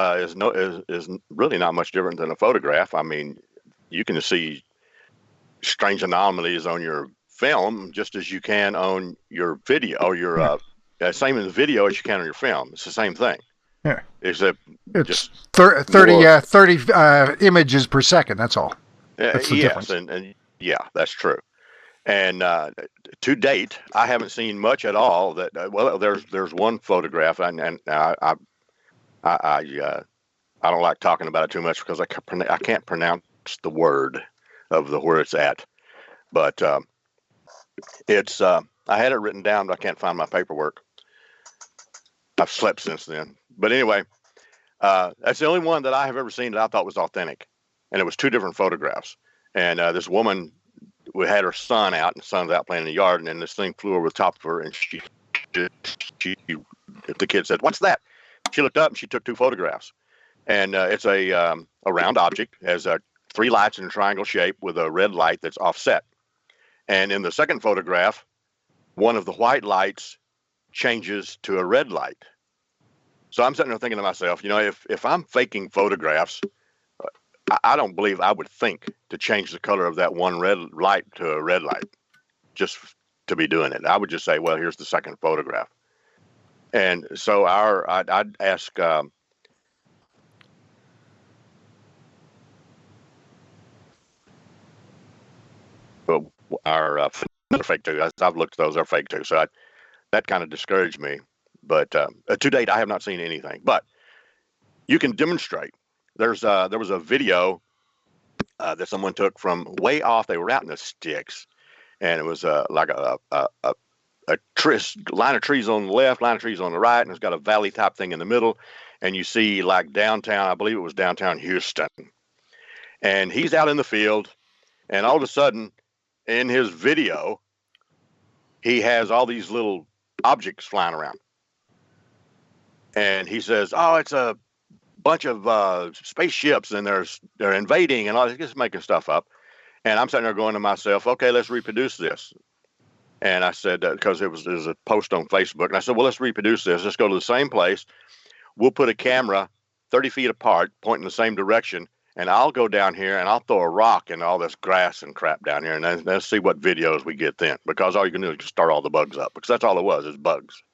really not much different than a photograph. I mean, you can see strange anomalies on your film just as you can on your video, or your same in the video as you can on your film. It's the same thing. Yeah. Except it's just 30 images per second. That's all. That's the difference. And yeah, that's true. And to date, I haven't seen much at all. There's one photograph, and I don't like talking about it too much because I can't pronounce the word of where it's at. But it's I had it written down, but I can't find my paperwork. I've slept since then. But anyway, that's the only one that I have ever seen that I thought was authentic, and it was two different photographs. And this woman we had her son out, and the son's out playing in the yard, and then this thing flew over the top of her, and the kid said, "What's that?" She looked up and she took 2 photographs, and it's a round object, has 3 lights in a triangle shape with a red light that's offset. And in the second photograph, one of the white lights changes to a red light. So I'm sitting there thinking to myself, if I'm faking photographs, I don't believe I would think to change the color of that one red light to a red light just to be doing it. I would just say, well, here's the second photograph. And so I'd ask our fake too. I've looked at those, they're fake too. So that kind of discouraged me. But to date, I have not seen anything. But you can demonstrate. There was a video that someone took from way off. They were out in the sticks, and it was like a line of trees on the left, line of trees on the right, and it's got a valley type thing in the middle. And you see like downtown, I believe it was downtown Houston. And he's out in the field, and all of a sudden, in his video, he has all these little objects flying around. And he says, "Oh, it's a bunch of spaceships, and they're invading," and all this, just making stuff up. And I'm sitting there going to myself, "Okay, let's reproduce this." And I said, because there was a post on Facebook, and I said, "Well, let's reproduce this. Let's go to the same place. We'll put a camera 30 feet apart, pointing the same direction, and I'll go down here and I'll throw a rock in all this grass and crap down here, and then let's see what videos we get then." Because all you can do is just start all the bugs up, because that's all it was, is bugs.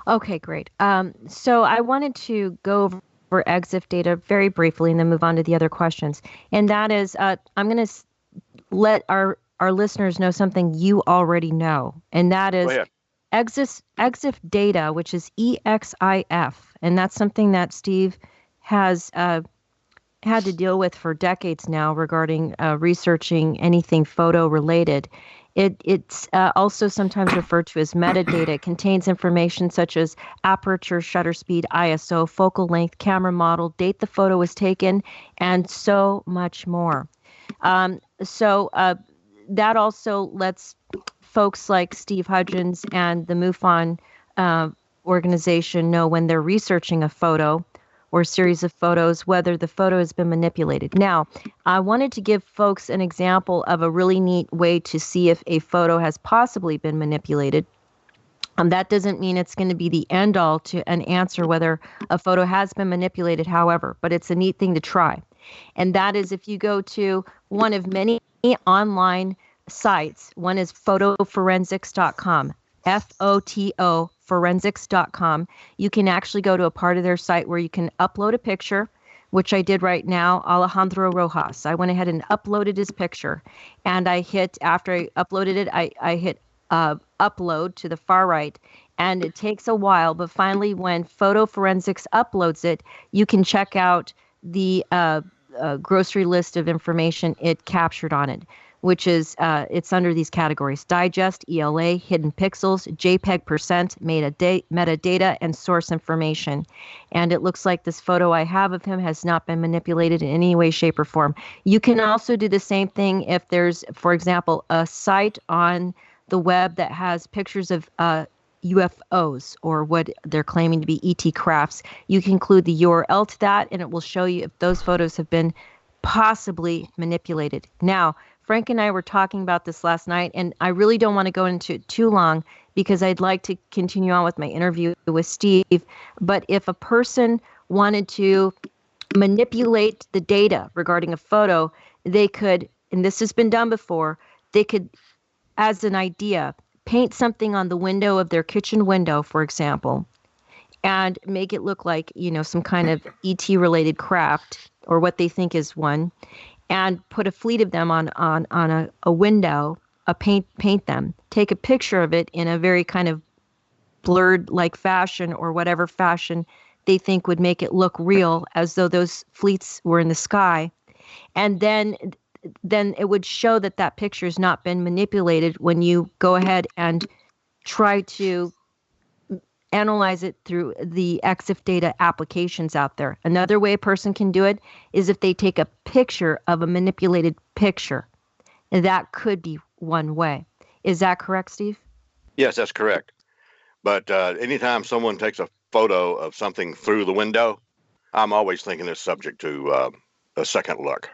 Okay, great. So I wanted to go over Exif Data very briefly and then move on to the other questions. And that is, I'm going to let our listeners know something you already know. And that is Exif Data, which is EXIF. And that's something that Steve has had to deal with for decades now regarding researching anything photo related. It's also sometimes referred to as metadata. It contains information such as aperture, shutter speed, ISO, focal length, camera model, date the photo was taken, and so much more. So that also lets folks like Steve Hudgeons and the MUFON organization know when they're researching a photo or a series of photos, whether the photo has been manipulated. Now, I wanted to give folks an example of a really neat way to see if a photo has possibly been manipulated. That doesn't mean it's going to be the end all to an answer whether a photo has been manipulated, however, but it's a neat thing to try. And that is if you go to one of many online sites. One is photoforensics.com, FOTO forensics.com. You can actually go to a part of their site where you can upload a picture, which I did right now, Alejandro Rojas. I went ahead and uploaded his picture, and after I uploaded it, I hit upload to the far right, and it takes a while, but finally when Photo Forensics uploads it, you can check out the grocery list of information it captured on it, which is it's under these categories: digest, ELA, hidden pixels, JPEG percent, metadata, and source information. And it looks like this photo I have of him has not been manipulated in any way, shape, or form. You can also do the same thing if there's, for example, a site on the web that has pictures of UFOs or what they're claiming to be ET crafts. You can include the URL to that, and it will show you if those photos have been possibly manipulated. Now, Frank and I were talking about this last night, and I really don't want to go into it too long because I'd like to continue on with my interview with Steve. But if a person wanted to manipulate the data regarding a photo, they could, and this has been done before, they could, as an idea, paint something on the window of their kitchen window, for example, and make it look like, some kind of ET-related craft or what they think is one, and put a fleet of them on a window, paint them, take a picture of it in a very kind of blurred like fashion or whatever fashion they think would make it look real, as though those fleets were in the sky. And then it would show that picture has not been manipulated when you go ahead and try to analyze it through the Exif Data applications out there. Another way a person can do it is if they take a picture of a manipulated picture. That could be one way. Is that correct, Steve? Yes, that's correct. But anytime someone takes a photo of something through the window, I'm always thinking it's subject to a second look.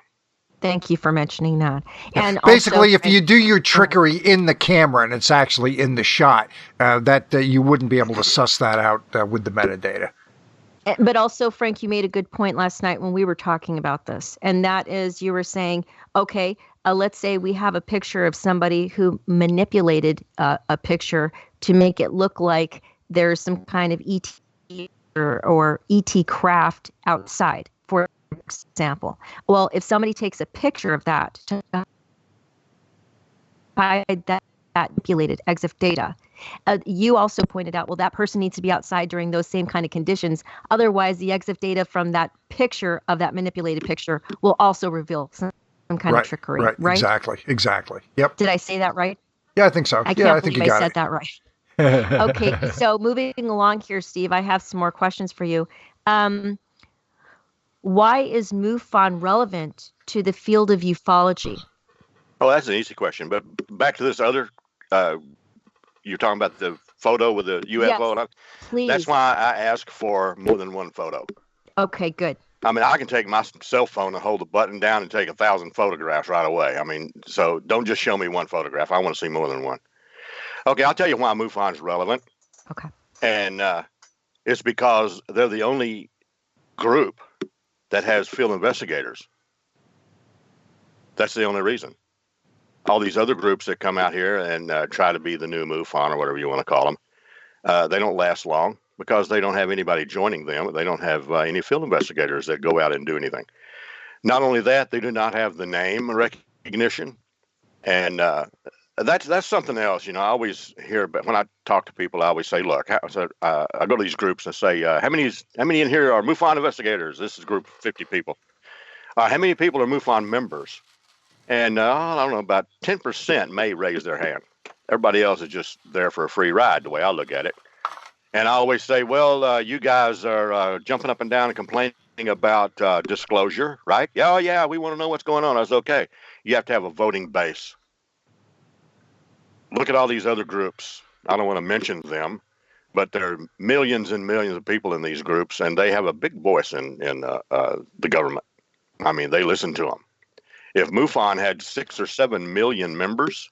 Thank you for mentioning that. And basically, also, if you do your trickery in the camera and it's actually in the shot, that you wouldn't be able to suss that out with the metadata. But also, Frank, you made a good point last night when we were talking about this. And that is, you were saying, okay, let's say we have a picture of somebody who manipulated a picture to make it look like there's some kind of ET or ET craft outside, for example. Well, if somebody takes a picture of that to hide that manipulated Exif data, you also pointed out, well, that person needs to be outside during those same kind of conditions. Otherwise, the Exif data from that picture of that manipulated picture will also reveal some kind of trickery. Right? Exactly. Yep. Did I say that right? Yeah, I think so. I can't believe I said that right. Okay, so moving along here, Steve, I have some more questions for you. Why is MUFON relevant to the field of ufology? Oh, that's an easy question. But back to this other, you're talking about the photo with the UFO. Yes, please. That's why I ask for more than one photo. Okay, good. I mean, I can take my cell phone and hold the button down and take 1,000 photographs right away. I mean, so don't just show me one photograph. I want to see more than one. Okay, I'll tell you why MUFON is relevant. Okay. And it's because they're the only group that has field investigators. That's the only reason. All these other groups that come out here and try to be the new MUFON or whatever you want to call them, they don't last long because they don't have anybody joining them. They don't have any field investigators that go out and do anything. Not only that, they do not have the name recognition. And that's something else. You know, I always hear, but when I talk to people, I always say, look, I go to these groups and say, how many in here are MUFON investigators? This is group 50 people. How many people are MUFON members? And I don't know, about 10% may raise their hand. Everybody else is just there for a free ride, the way I look at it. And I always say, well, you guys are jumping up and down and complaining about disclosure, right? Yeah, we want to know what's going on. I was okay. You have to have a voting base. Look at all these other groups. I don't want to mention them, but there are millions and millions of people in these groups, and they have a big voice in the government. I mean, they listen to them. If MUFON had 6 or 7 million members,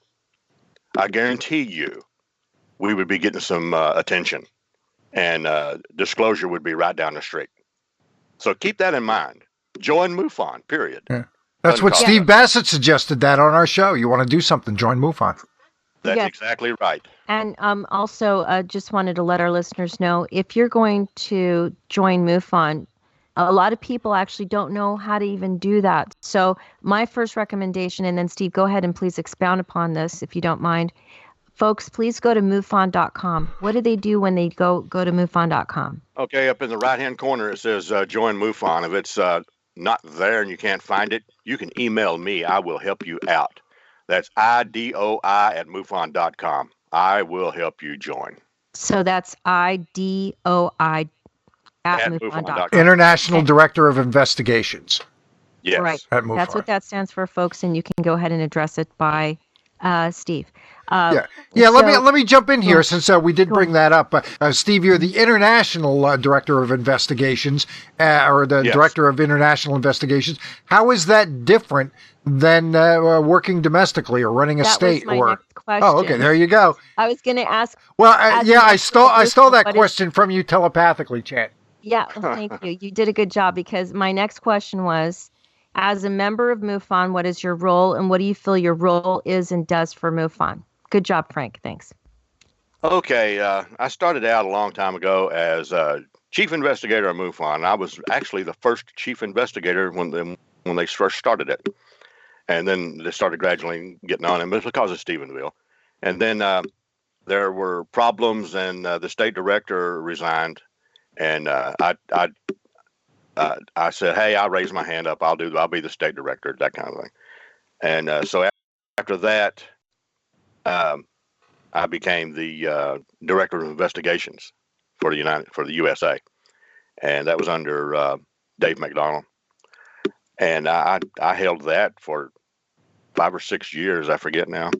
I guarantee you we would be getting some attention, and disclosure would be right down the street. So keep that in mind. Join MUFON, period. Yeah. That's what Steve Bassett suggested that on our show. You want to do something, join MUFON. That's exactly right. And also, just wanted to let our listeners know, if you're going to join MUFON, a lot of people actually don't know how to even do that. So my first recommendation, and then Steve, go ahead and please expound upon this if you don't mind. Folks, please go to MUFON.com. What do they do when they go to MUFON.com? Okay, up in the right-hand corner, it says join MUFON. If it's not there and you can't find it, you can email me. I will help you out. That's IDOI@MUFON.com. I will help you join. So that's IDOI at MUFON.com. International Director of Investigations. Yes. Right. That's what that stands for, folks, and you can go ahead and address it by Steve. Let me jump in here since we did bring that up. Steve, you're the International Director of Investigations, or the Director of International Investigations. How is that different than working domestically or running a state? That was my next question. Oh, okay, there you go. I was going to ask. Well, I stole that question from you telepathically, Chan. Yeah, well, thank you. You did a good job, because my next question was, as a member of MUFON, what is your role, and what do you feel your role is and does for MUFON? Good job, Frank. Thanks. Okay. I started out a long time ago as chief investigator of MUFON. I was actually the first chief investigator when they first started it. And then they started gradually getting on, and it was because of Stephenville. And then there were problems, and the state director resigned. And I said, hey, I'll raise my hand up. I'll be the state director, that kind of thing. And so after that, I became the director of investigations for the USA, and that was under Dave McDonald. And I held that for 5 or 6 years, I forget now.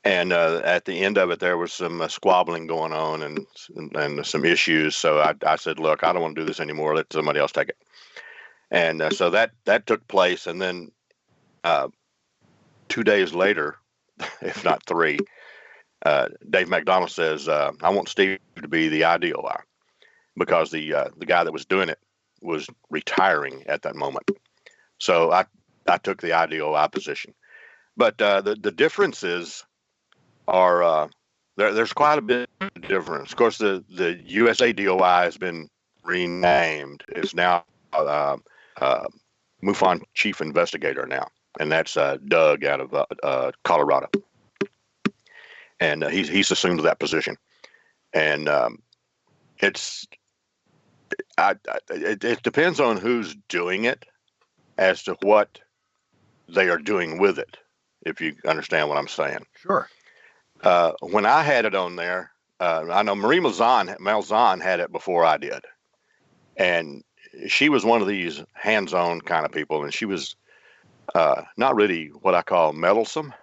And at the end of it, there was some squabbling going on and some issues. So I said, look, I don't want to do this anymore. Let somebody else take it. And so that took place. And then 2 days later, if not 3, Dave McDonald says, I want Steve to be the IDOI, because the guy that was doing it was retiring at that moment. So I took the IDOI position. But the differences are there's quite a bit of difference. Of course, the USA DOI has been renamed. It's now MUFON Chief Investigator now, and that's Doug out of Colorado, and he's assumed that position. And it depends on who's doing it as to what they are doing with it, if you understand what I'm saying. Sure. When I had it on there, I know Marie Malzahn had it before I did. And she was one of these hands-on kind of people, and she was not really what I call meddlesome.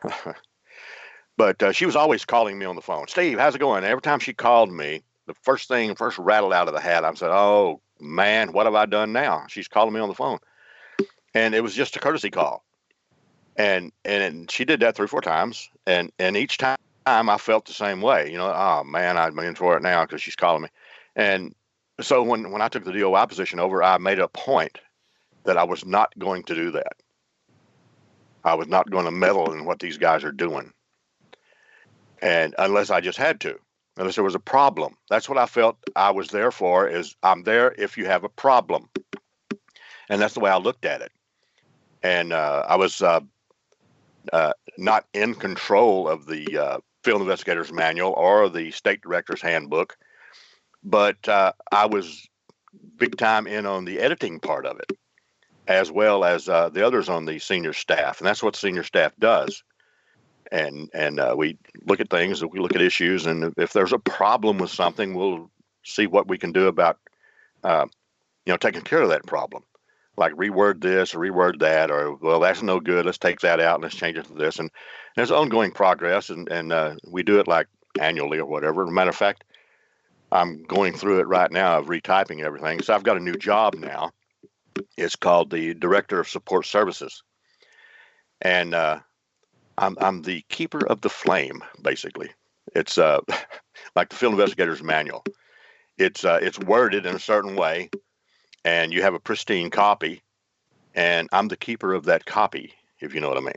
But she was always calling me on the phone. Steve, how's it going? And every time she called me, the first rattled out of the hat, I said, oh, man, what have I done now? She's calling me on the phone. And it was just a courtesy call. And she did that 3 or 4 times. And each time I felt the same way. You know, oh, man, I'm in for it now because she's calling me. And so when I took the DOI position over, I made a point that I was not going to do that. I was not going to meddle in what these guys are doing. And unless I just had to. Unless there was a problem. That's what I felt I was there for, is I'm there if you have a problem. And that's the way I looked at it. And I was not in control of the Field Investigator's Manual or the State Director's Handbook, but I was big time in on the editing part of it, as well as the others on the senior staff. And that's what senior staff does. And we look at things, we look at issues, and if there's a problem with something, we'll see what we can do about, taking care of that problem. Like reword this or reword that, or, well, that's no good. Let's take that out and let's change it to this. And there's ongoing progress, and we do it like annually or whatever. As a matter of fact, I'm going through it right now of retyping everything. So I've got a new job now. It's called the Director of Support Services. And I'm the keeper of the flame, basically. It's like the Field Investigator's Manual. It's worded in a certain way, and you have a pristine copy, and I'm the keeper of that copy, if you know what I mean.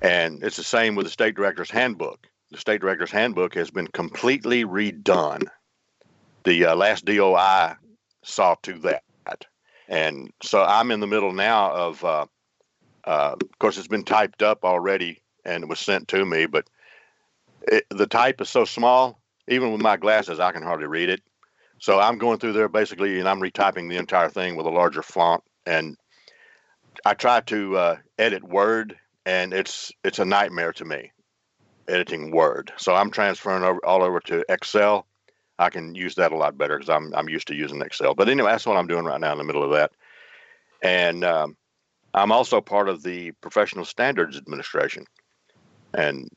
And it's the same with the State Director's Handbook. The State Director's Handbook has been completely redone. The last DOI saw to that. And so I'm in the middle now of course, it's been typed up already and it was sent to me, but the type is so small, even with my glasses, I can hardly read it. So I'm going through there basically, and I'm retyping the entire thing with a larger font. And I try to edit Word, and it's a nightmare to me, editing Word. So I'm transferring all over to Excel. I can use that a lot better because I'm used to using Excel. But anyway, that's what I'm doing right now in the middle of that. And I'm also part of the Professional Standards Administration, and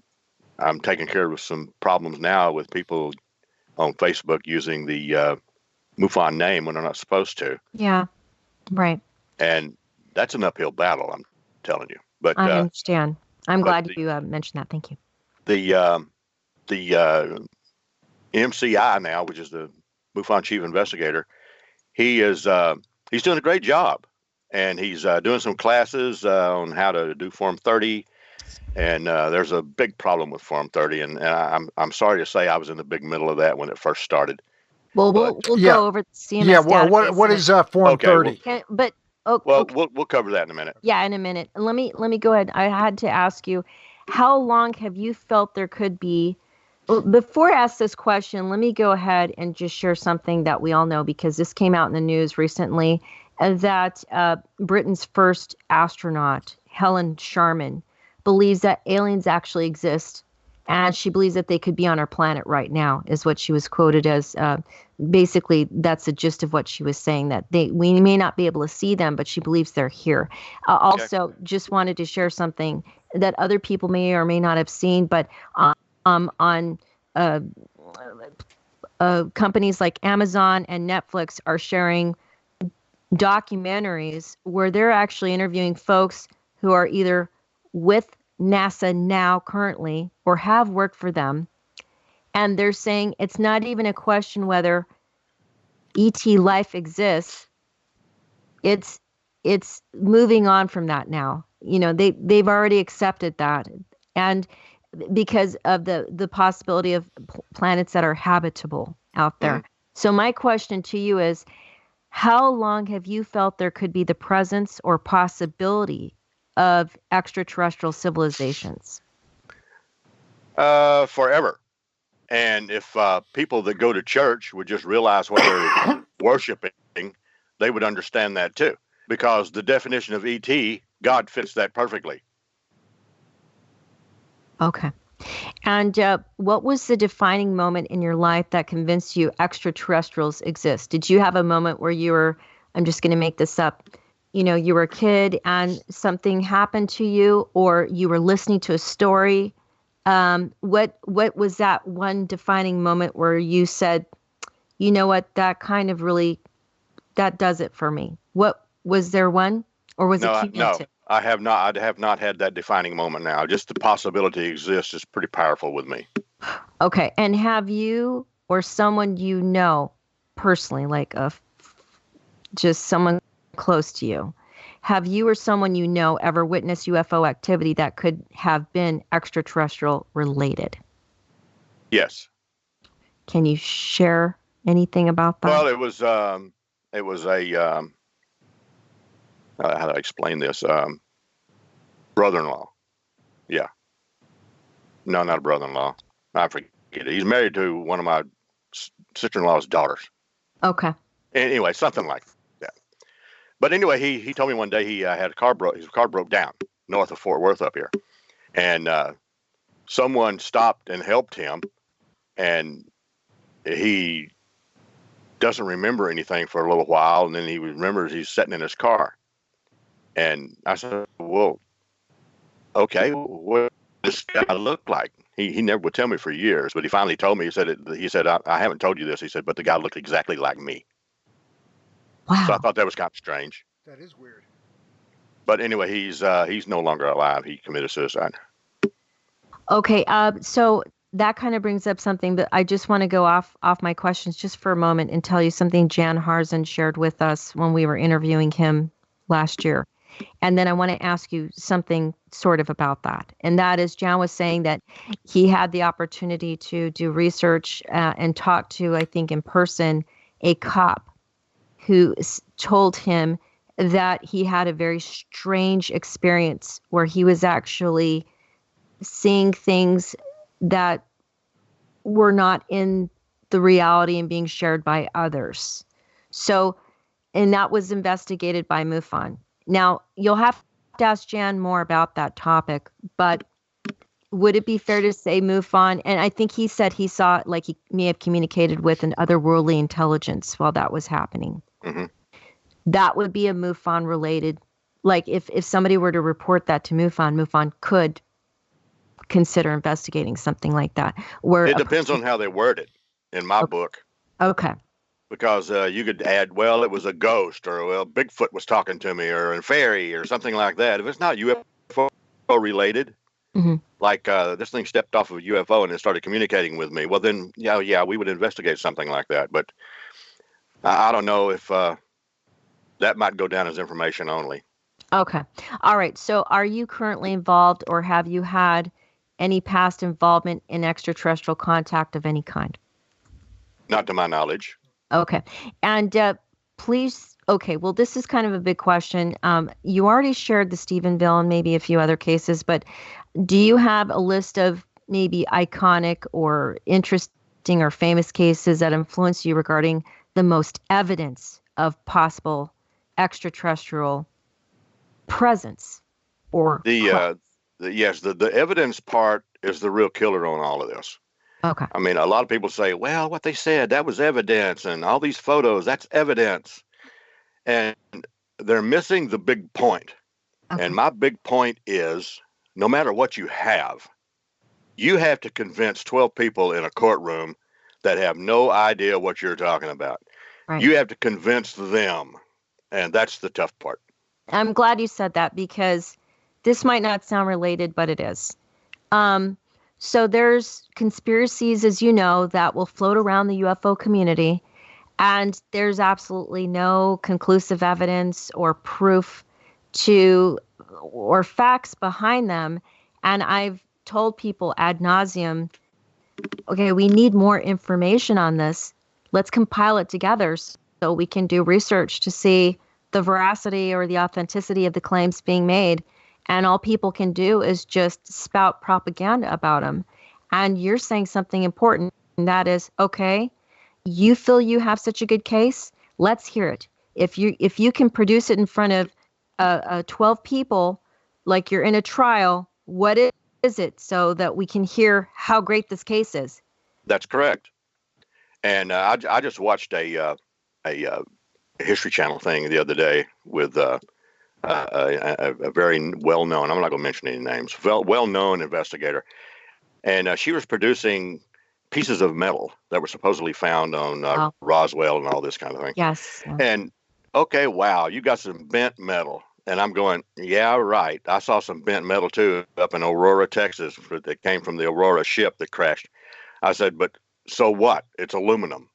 I'm taking care of some problems now with people on Facebook using the MUFON name when they're not supposed to. Yeah, right. And that's an uphill battle, I'm telling you. But I understand. I'm glad you mentioned that. Thank you. The MCI now, which is the MUFON Chief Investigator, he's doing a great job. And he's doing some classes on how to do Form 30, and there's a big problem with Form 30. And I'm sorry to say I was in the big middle of that when it first started. Well, we'll go over the CMS. Yeah, well, what is Form 30? We'll cover that in a minute. Yeah, in a minute. And let me go ahead. I had to ask you, how long have you felt there could be? Well, before I ask this question, let me go ahead and just share something that we all know, because this came out in the news recently. That Britain's first astronaut, Helen Sharman, believes that aliens actually exist and she believes that they could be on our planet right now, is what she was quoted as. Basically, that's the gist of what she was saying, that we may not be able to see them, but she believes they're here. Also, just wanted to share something that other people may or may not have seen, but on companies like Amazon and Netflix are sharing documentaries where they're actually interviewing folks who are either with NASA now currently or have worked for them. And they're saying it's not even a question whether ET life exists. It's moving on from that now. They've already accepted that. And because of the possibility of planets that are habitable out there. Mm-hmm. So my question to you is, how long have you felt there could be the presence or possibility of extraterrestrial civilizations? Forever. And if people that go to church would just realize what they're worshiping, they would understand that too. Because the definition of ET, God fits that perfectly. Okay. And what was the defining moment in your life that convinced you extraterrestrials exist? Did you have a moment where you were, I'm just going to make this up, you were a kid and something happened to you, or you were listening to a story? What was that one defining moment where you said, you know what, that kind of really, that does it for me? What was there one, or was it cumulative? No. I have not had that defining moment now. Just the possibility exists is pretty powerful with me. Okay. And have you or someone you know personally, like just someone close to you, have you or someone you know ever witnessed UFO activity that could have been extraterrestrial related? Yes. Can you share anything about that? Well, it was a how do I explain this? Brother-in-law. Yeah. No, not a brother-in-law. I forget it. He's married to one of my sister-in-law's daughters. Okay. Anyway, something like that. But anyway, he told me one day he had his car broke down north of Fort Worth up here. And someone stopped and helped him. And he doesn't remember anything for a little while. And then he remembers he's sitting in his car. And I said, well, okay, what does this guy look like? He never would tell me for years, but he finally told me. He said, I haven't told you this. He said, but the guy looked exactly like me. Wow. So I thought that was kind of strange. That is weird. But anyway, he's no longer alive. He committed suicide. Okay. So that kind of brings up something that I just want to go off my questions just for a moment and tell you something Jan Harzan shared with us when we were interviewing him last year. And then I want to ask you something sort of about that. And that is, Jan was saying that he had the opportunity to do research and talk to, I think in person, a cop who told him that he had a very strange experience where he was actually seeing things that were not in the reality and being shared by others. So, and that was investigated by MUFON. Now, you'll have to ask Jan more about that topic, but would it be fair to say MUFON, and I think he said he saw, like he may have communicated with an otherworldly intelligence while that was happening. Mm-hmm. That would be a MUFON related, like if somebody were to report that to MUFON could consider investigating something like that. Where it depends on how they word it in my book. Okay. Because you could add, well, it was a ghost, or well, Bigfoot was talking to me, or a fairy, or something like that. If it's not UFO related, mm-hmm. like this thing stepped off of a UFO and it started communicating with me, well then, yeah, we would investigate something like that. But I don't know if that might go down as information only. Okay. All right. So are you currently involved, or have you had any past involvement in extraterrestrial contact of any kind? Not to my knowledge. Okay. And please, okay, well, this is kind of a big question. You already shared the Stephenville and maybe a few other cases, but do you have a list of maybe iconic or interesting or famous cases that influence you regarding the most evidence of possible extraterrestrial presence? Or the evidence part is the real killer on all of this. Okay. I mean, a lot of people say, well, what they said, that was evidence, and all these photos, that's evidence. And they're missing the big point. Okay. And my big point is, no matter what you have to convince 12 people in a courtroom that have no idea what you're talking about. Right. You have to convince them. And that's the tough part. I'm glad you said that, because this might not sound related, but it is. So there's conspiracies, as you know, that will float around the UFO community, and there's absolutely no conclusive evidence or proof or facts behind them. And I've told people ad nauseum, okay, we need more information on this. Let's compile it together so we can do research to see the veracity or the authenticity of the claims being made. And all people can do is just spout propaganda about them. And you're saying something important, and that is, okay, you feel you have such a good case? Let's hear it. If you can produce it in front of 12 people, like you're in a trial, what is it, so that we can hear how great this case is? That's correct. And I just watched a History Channel thing the other day with a very well-known, I'm not going to mention any names, well-known investigator. And she was producing pieces of metal that were supposedly found on Roswell and all this kind of thing. Yes. And, okay, wow, you got some bent metal. And I'm going, yeah, right. I saw some bent metal, too, up in Aurora, Texas, that came from the Aurora ship that crashed. I said, but so what? It's aluminum.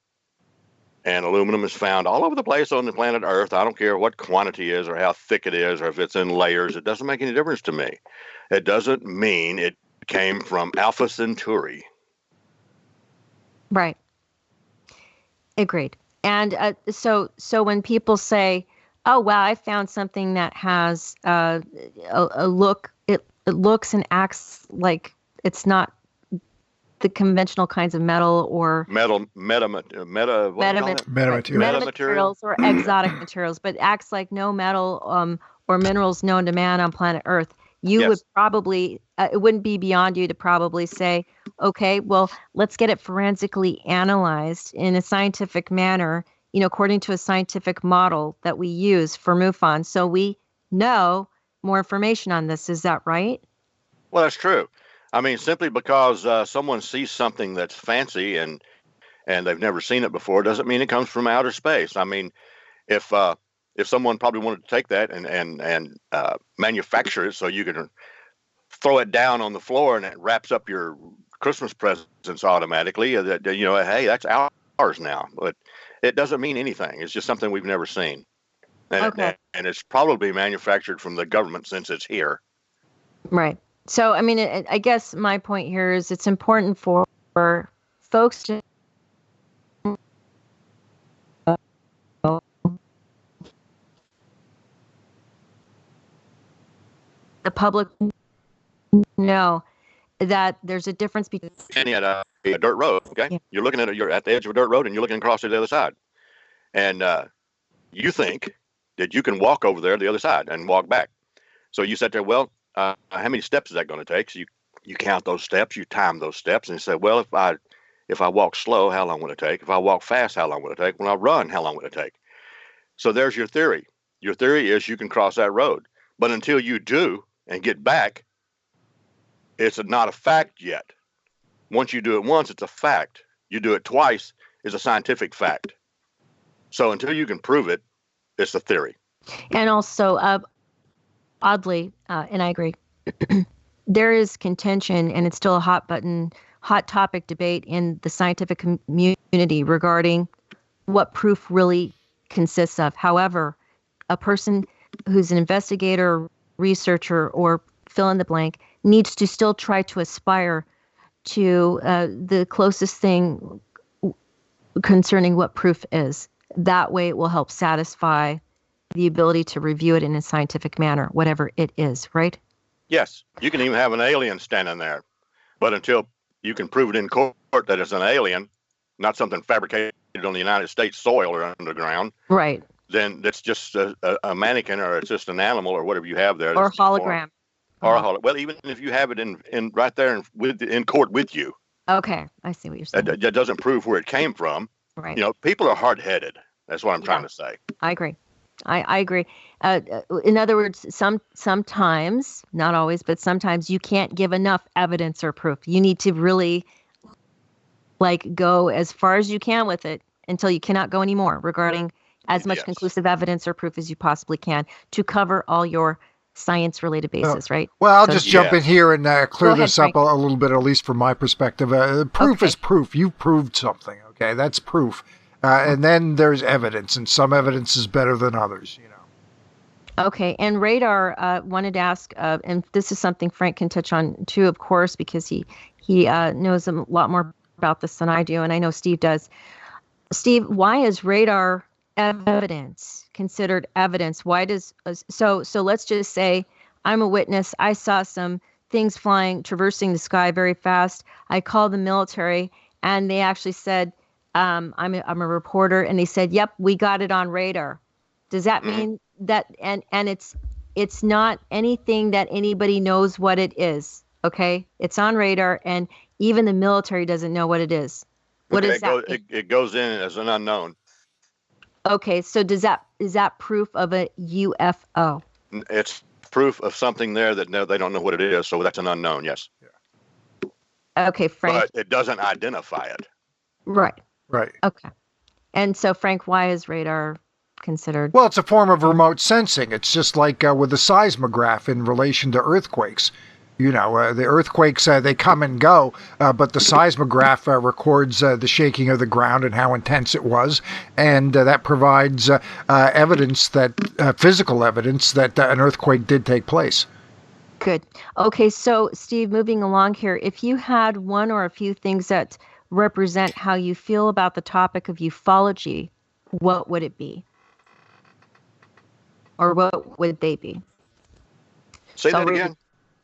And aluminum is found all over the place on the planet Earth. I don't care what quantity is or how thick it is or if it's in layers. It doesn't make any difference to me. It doesn't mean it came from Alpha Centauri. Right. Agreed. And so when people say, oh, wow, I found something that has a look, it looks and acts like it's not the conventional kinds of metal or metamaterials or exotic materials, but acts like no metal or minerals known to man on planet Earth. You would probably, it wouldn't be beyond you to probably say, okay, well, let's get it forensically analyzed in a scientific manner, according to a scientific model that we use for MUFON, so we know more information on this. Is that right? Well, that's true. I mean, simply because someone sees something that's fancy and they've never seen it before doesn't mean it comes from outer space. I mean, if someone probably wanted to take that and manufacture it so you can throw it down on the floor and it wraps up your Christmas presents automatically, hey, that's ours now. But it doesn't mean anything. It's just something we've never seen. And it's probably manufactured from the government since it's here. Right. So, I mean, I guess my point here is it's important for folks to the public know that there's a difference between a dirt road. Okay, yeah. You're looking you're at the edge of a dirt road, and you're looking across to the other side, and you think that you can walk over there the other side and walk back. So you sit there. Well, how many steps is that going to take? So you count those steps, you time those steps, and you say, well, if I walk slow, how long will it take? If I walk fast, how long will it take? When I run, how long will it take? So there's your theory. Your theory is you can cross that road, but until you do and get back, it's not a fact yet. Once you do it once, it's a fact. You do it twice, it's a scientific fact. So until you can prove it, it's a theory. And also, oddly, and I agree, there is contention, and it's still a hot topic debate in the scientific community regarding what proof really consists of. However, a person who's an investigator, researcher, or fill in the blank needs to still try to aspire to the closest thing concerning what proof is. That way it will help satisfy the ability to review it in a scientific manner, whatever it is, right? Yes. You can even have an alien standing there. But until you can prove it in court that it's an alien, not something fabricated on the United States soil or underground, right? Then that's just a mannequin, or it's just an animal or whatever you have there. Or hologram. or a hologram. Well, even if you have it in right there in court with you. Okay, I see what you're saying. That doesn't prove where it came from. Right. You know, people are hard-headed. That's what I'm trying to say. I agree. I agree. In other words, sometimes, not always, but sometimes you can't give enough evidence or proof. You need to really go as far as you can with it until you cannot go anymore, regarding as much conclusive evidence or proof as you possibly can to cover all your science-related bases, right? Well, I'll just jump in here and clear this up a little bit, at least from my perspective. Proof is proof. You've proved something, okay? That's proof. And then there's evidence, and some evidence is better than others, you know. Okay, and Radar wanted to ask, and this is something Frank can touch on too, of course, because he knows a lot more about this than I do, and I know Steve does. Steve, why is radar evidence considered evidence? Why does so let's just say I'm a witness. I saw some things flying, traversing the sky very fast. I called the military, and they actually said, I'm a reporter, and they said, yep, we got it on radar. Does that mean that, and it's not anything that anybody knows what it is, okay? It's on radar, and even the military doesn't know what it is. What is that? It goes in as an unknown. Okay, so is that proof of a UFO? It's proof of something there that they don't know what it is, so that's an unknown, yes. Yeah. Okay, Frank. But it doesn't identify it. Right. Right. Okay. And so, Frank, why is radar considered? Well, it's a form of remote sensing. It's just like with the seismograph in relation to earthquakes. You know, the earthquakes, they come and go, but the seismograph records the shaking of the ground and how intense it was. And that provides evidence, physical evidence that an earthquake did take place. Good. Okay, so Steve, moving along here, if you had one or a few things that represent how you feel about the topic of ufology, what would it be? Or what would they be? Say that again.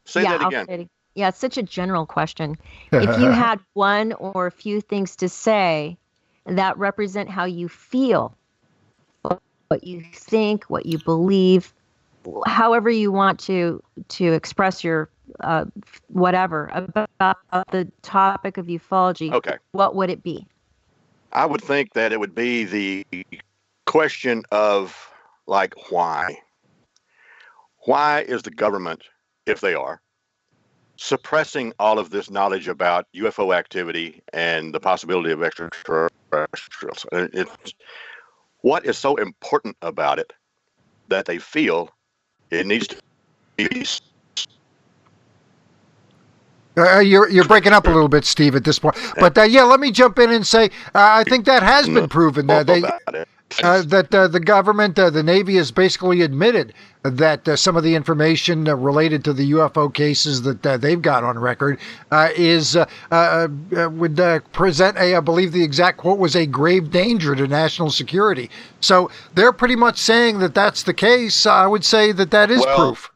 Say that again. Yeah, it's such a general question. If you had one or a few things to say that represent how you feel, what you think, what you believe, however you want to express your whatever about the topic of ufology, what would it be? I would think that it would be the question of, why? Why is the government, if they are, suppressing all of this knowledge about UFO activity and the possibility of extraterrestrials? What is so important about it that they feel it needs to be? You're breaking up a little bit, Steve, at this point. But let me jump in and say I think that has been proven. That the government, the Navy, has basically admitted that some of the information related to the UFO cases that they've got on record would present I believe the exact quote was a grave danger to national security. So they're pretty much saying that that's the case. I would say that is proof.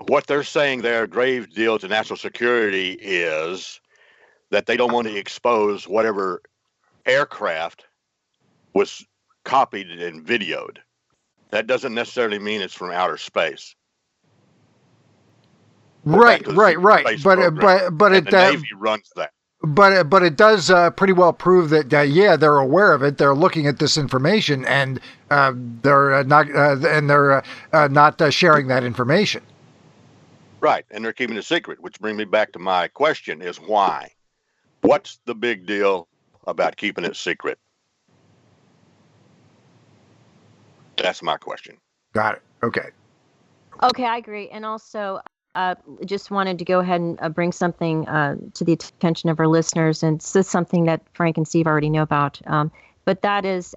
What they're saying there, grave deal to national security, is that they don't want to expose whatever aircraft was copied and videoed. That doesn't necessarily mean it's from outer space. Right. But the Navy runs that. But it does pretty well prove that they're aware of it. They're looking at this information, and they're not sharing that information. Right, and they're keeping it secret, which brings me back to my question: is why? What's the big deal about keeping it secret? That's my question. Got it. Okay. Okay, I agree. And also, just wanted to go ahead and bring something to the attention of our listeners. And this is something that Frank and Steve already know about. But that is,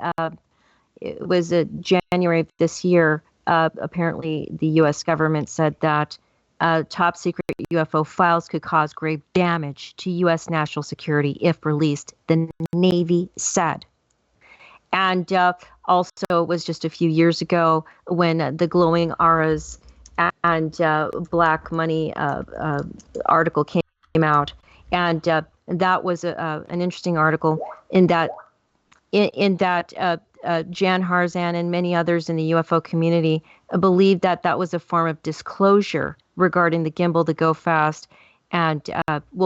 it was January of this year. Apparently, the U.S. government said that top secret UFO files could cause grave damage to U.S. national security if released, the Navy said. And also, it was just a few years ago when the glowing auras and black money article came out, and that was an interesting article in that Jan Harzan and many others in the UFO community believed that that was a form of disclosure regarding the gimbal, the Go Fast, and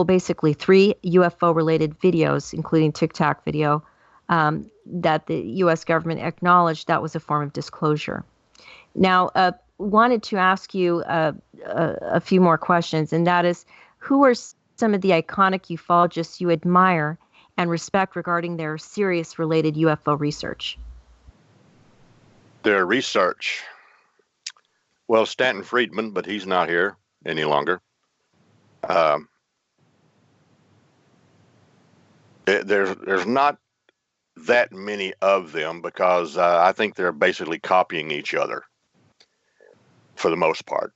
basically 3 UFO-related videos, including Tic Tac video, that the U.S. government acknowledged that was a form of disclosure. Now, wanted to ask you a few more questions, and that is, who are some of the iconic ufologists you admire and respect regarding their serious-related UFO research? Their research. Well, Stanton Friedman, but he's not here any longer. There's not that many of them because I think they're basically copying each other for the most part.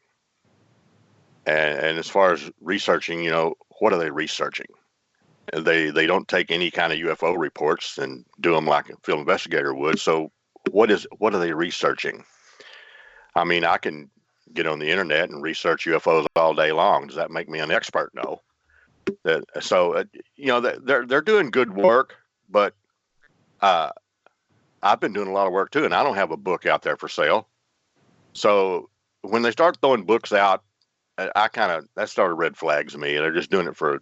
And as far as researching, what are they researching? They don't take any kind of UFO reports and do them like a field investigator would. So what are they researching? I mean, I can get on the internet and research UFOs all day long. Does that make me an expert? No. They're doing good work, but I've been doing a lot of work too, and I don't have a book out there for sale. So when they start throwing books out, that started red flags me. They're just doing it for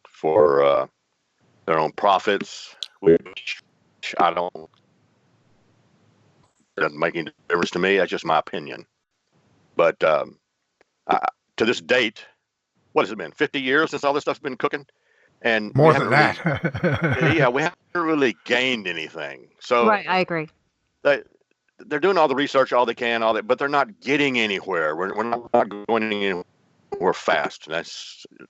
their own profits, which I don't. Doesn't make any difference to me. That's just my opinion. But to this date, what has it been? 50 years since all this stuff's been cooking, and more than that. Yeah, we haven't really gained anything. So right, I agree. They're doing all the research, all they can, but they're not getting anywhere. We're not going anywhere fast. And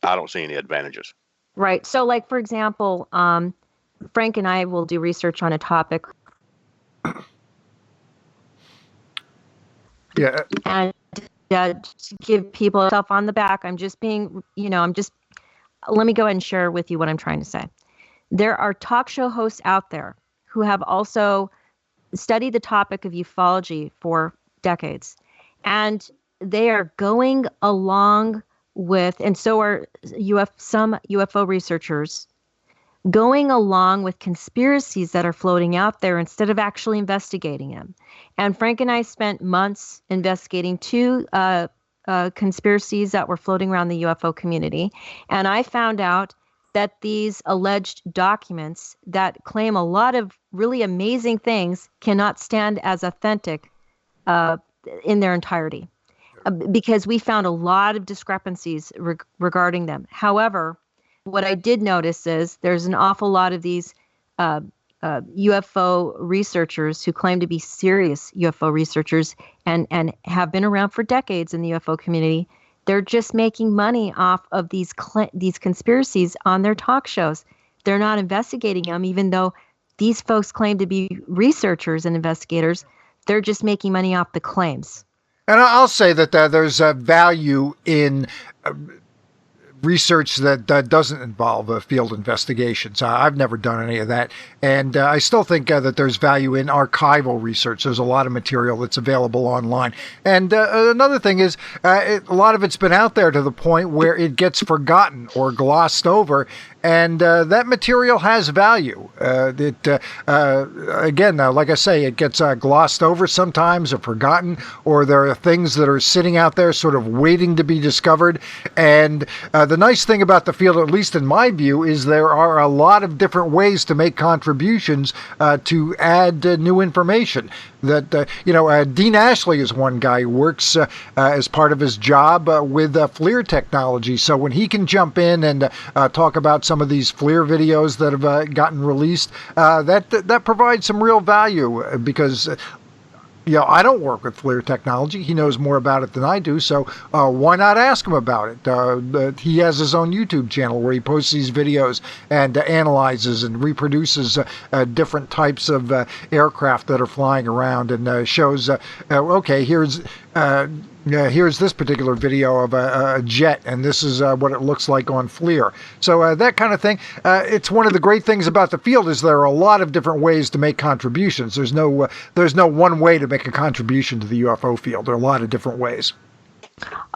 I don't see any advantages. Right. So, like, for example, Frank and I will do research on a topic. Yeah. And just give people a self on the back. I'm just being, let me go ahead and share with you what I'm trying to say. There are talk show hosts out there who have also studied the topic of ufology for decades. And they are going along with, and so are some UFO researchers, going along with conspiracies that are floating out there instead of actually investigating them. And Frank and I spent months investigating 2 conspiracies that were floating around the UFO community. And I found out that these alleged documents that claim a lot of really amazing things cannot stand as authentic in their entirety, because we found a lot of discrepancies regarding them. However, what I did notice is there's an awful lot of these UFO researchers who claim to be serious UFO researchers and have been around for decades in the UFO community. They're just making money off of these conspiracies on their talk shows. They're not investigating them, even though these folks claim to be researchers and investigators. They're just making money off the claims. And I'll say that there's a value in research that doesn't involve field investigations. I've never done any of that. And I still think that there's value in archival research. There's a lot of material that's available online. And another thing is a lot of it's been out there to the point where it gets forgotten or glossed over. And that material has value. Again, like I say, it gets glossed over sometimes or forgotten, or there are things that are sitting out there sort of waiting to be discovered. And the nice thing about the field, at least in my view, is there are a lot of different ways to make contributions to add new information. That, Dean Ashley is one guy who works as part of his job with FLIR technology. So when he can jump in and talk about some of these FLIR videos that have gotten released, that provides some real value because I don't work with FLIR technology. He knows more about it than I do, so why not ask him about it? He has his own YouTube channel where he posts these videos and analyzes and reproduces different types of aircraft that are flying around and shows, here's this particular video of a jet, and this is what it looks like on FLIR. So that kind of thing. It's one of the great things about the field is there are a lot of different ways to make contributions. There's no one way to make a contribution to the UFO field. There are a lot of different ways.